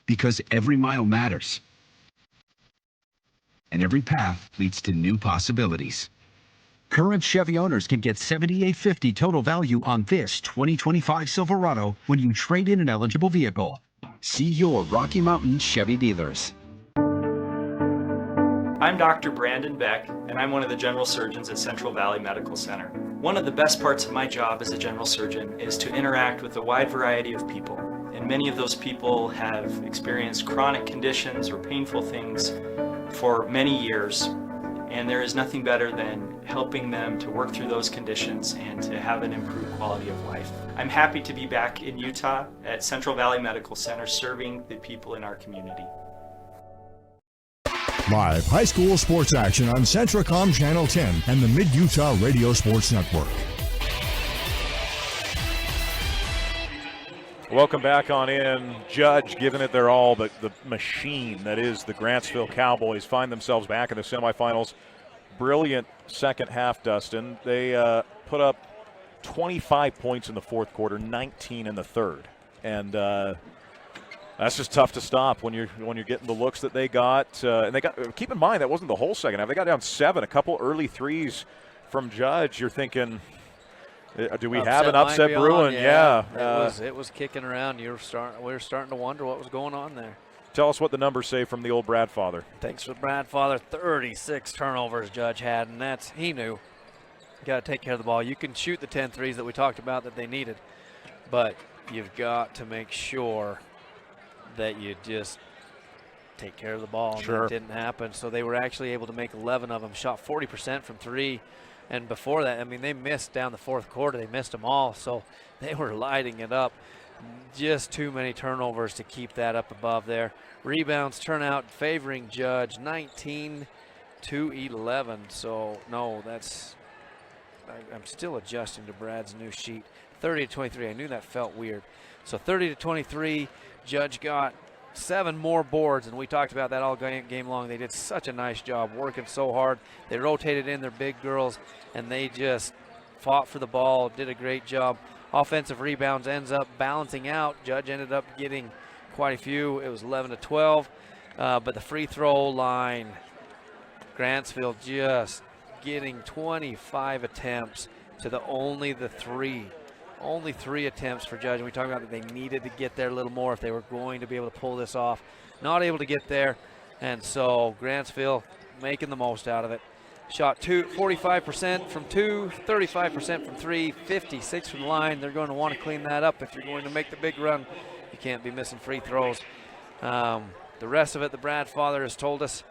Because every mile matters. And every path leads to new possibilities. Current Chevy owners can get $7,850 total value on this 2025 Silverado when you trade in an eligible vehicle. See your Rocky Mountain Chevy dealers. I'm Dr. Brandon Beck, and I'm one of the general surgeons at Central Valley Medical Center. One of the best parts of my job as a general surgeon is to interact with a wide variety of people. And many of those people have experienced chronic conditions or painful things for many years. And there is nothing better than helping them to work through those conditions and to have an improved quality of life. I'm happy to be back in Utah at Central Valley Medical Center serving the people in our community. Live high school sports action on Centracom Channel 10 and the Mid-Utah Radio Sports Network. Welcome back on in. Judge giving it their all, but the machine that is the Grantsville Cowboys find themselves back in the semifinals. Brilliant second half, Dustin. They put up 25 points in the fourth quarter, 19 in the third. And that's just tough to stop when you're getting the looks that they got. And they got, keep in mind, that wasn't the whole second half. They got down 7, a couple early threes from Judge. You're thinking, do we have an upset brewing? Yeah. It was kicking around. We were starting to wonder what was going on there. Tell us what the numbers say from the old Bradfather. Thanks for Bradfather. 36 turnovers Judge had, and he knew. You got to take care of the ball. You can shoot the 10 threes that we talked about that they needed, but you've got to make sure that you just take care of the ball. Sure. And that didn't happen. So they were actually able to make 11 of them, shot 40% from 3. And before that, I mean, they missed down the fourth quarter. They missed them all, so they were lighting it up. Just too many turnovers to keep that up above there. Rebounds turn out favoring Judge, 19-11. So, no, I'm still adjusting to Brad's new sheet. 30-23. I knew that felt weird. So 30-23, Judge got 7 more boards, and we talked about that all game long. They did such a nice job working so hard. They rotated in their big girls, and they just fought for the ball, did a great job. Offensive rebounds ends up balancing out. Judge ended up getting quite a few. It was 11-12, but the free throw line, Grantsville just getting 25 attempts to only 3. Only 3 attempts for Judge. And we talked about that they needed to get there a little more if they were going to be able to pull this off. Not able to get there, and so Grantsville making the most out of it. Shot 45% from 2, 35% from 3, 56 from the line. They're going to want to clean that up if you're going to make the big run. You can't be missing free throws. The rest of it, the Brad father has told us,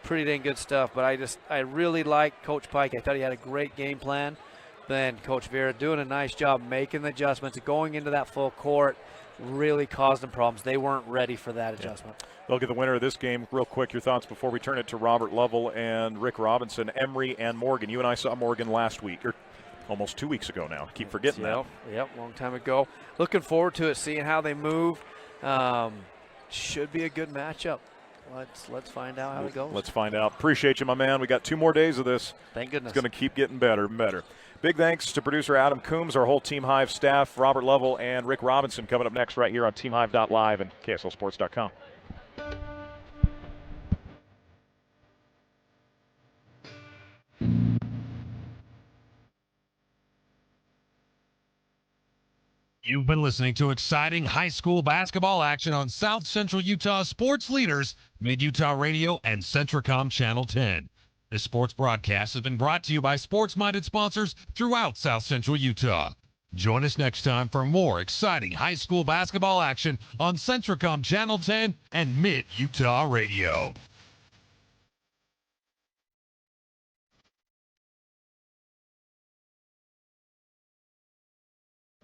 pretty dang good stuff. But I really like Coach Pike. I thought he had a great game plan. Then Coach Vera doing a nice job making the adjustments, going into that full court, really caused them problems. They weren't ready for that adjustment. They'll get the winner of this game. Real quick, your thoughts before we turn it to Robert Lovell and Rick Robinson, Emery and Morgan. You and I saw Morgan last week, or almost 2 weeks ago now. Keep forgetting that. Yep, long time ago. Looking forward to it, seeing how they move. Should be a good matchup. Let's find out how it goes. Let's find out. Appreciate you, my man. We got 2 more days of this. Thank goodness. It's going to keep getting better and better. Big thanks to producer Adam Coombs, our whole Team Hive staff, Robert Lovell and Rick Robinson coming up next right here on TeamHive.live and KSLSports.com. You've been listening to exciting high school basketball action on South Central Utah sports leaders, Mid-Utah Radio and Centricom Channel 10. This sports broadcast has been brought to you by sports-minded sponsors throughout South Central Utah. Join us next time for more exciting high school basketball action on Centricom Channel 10 and Mid-Utah Radio.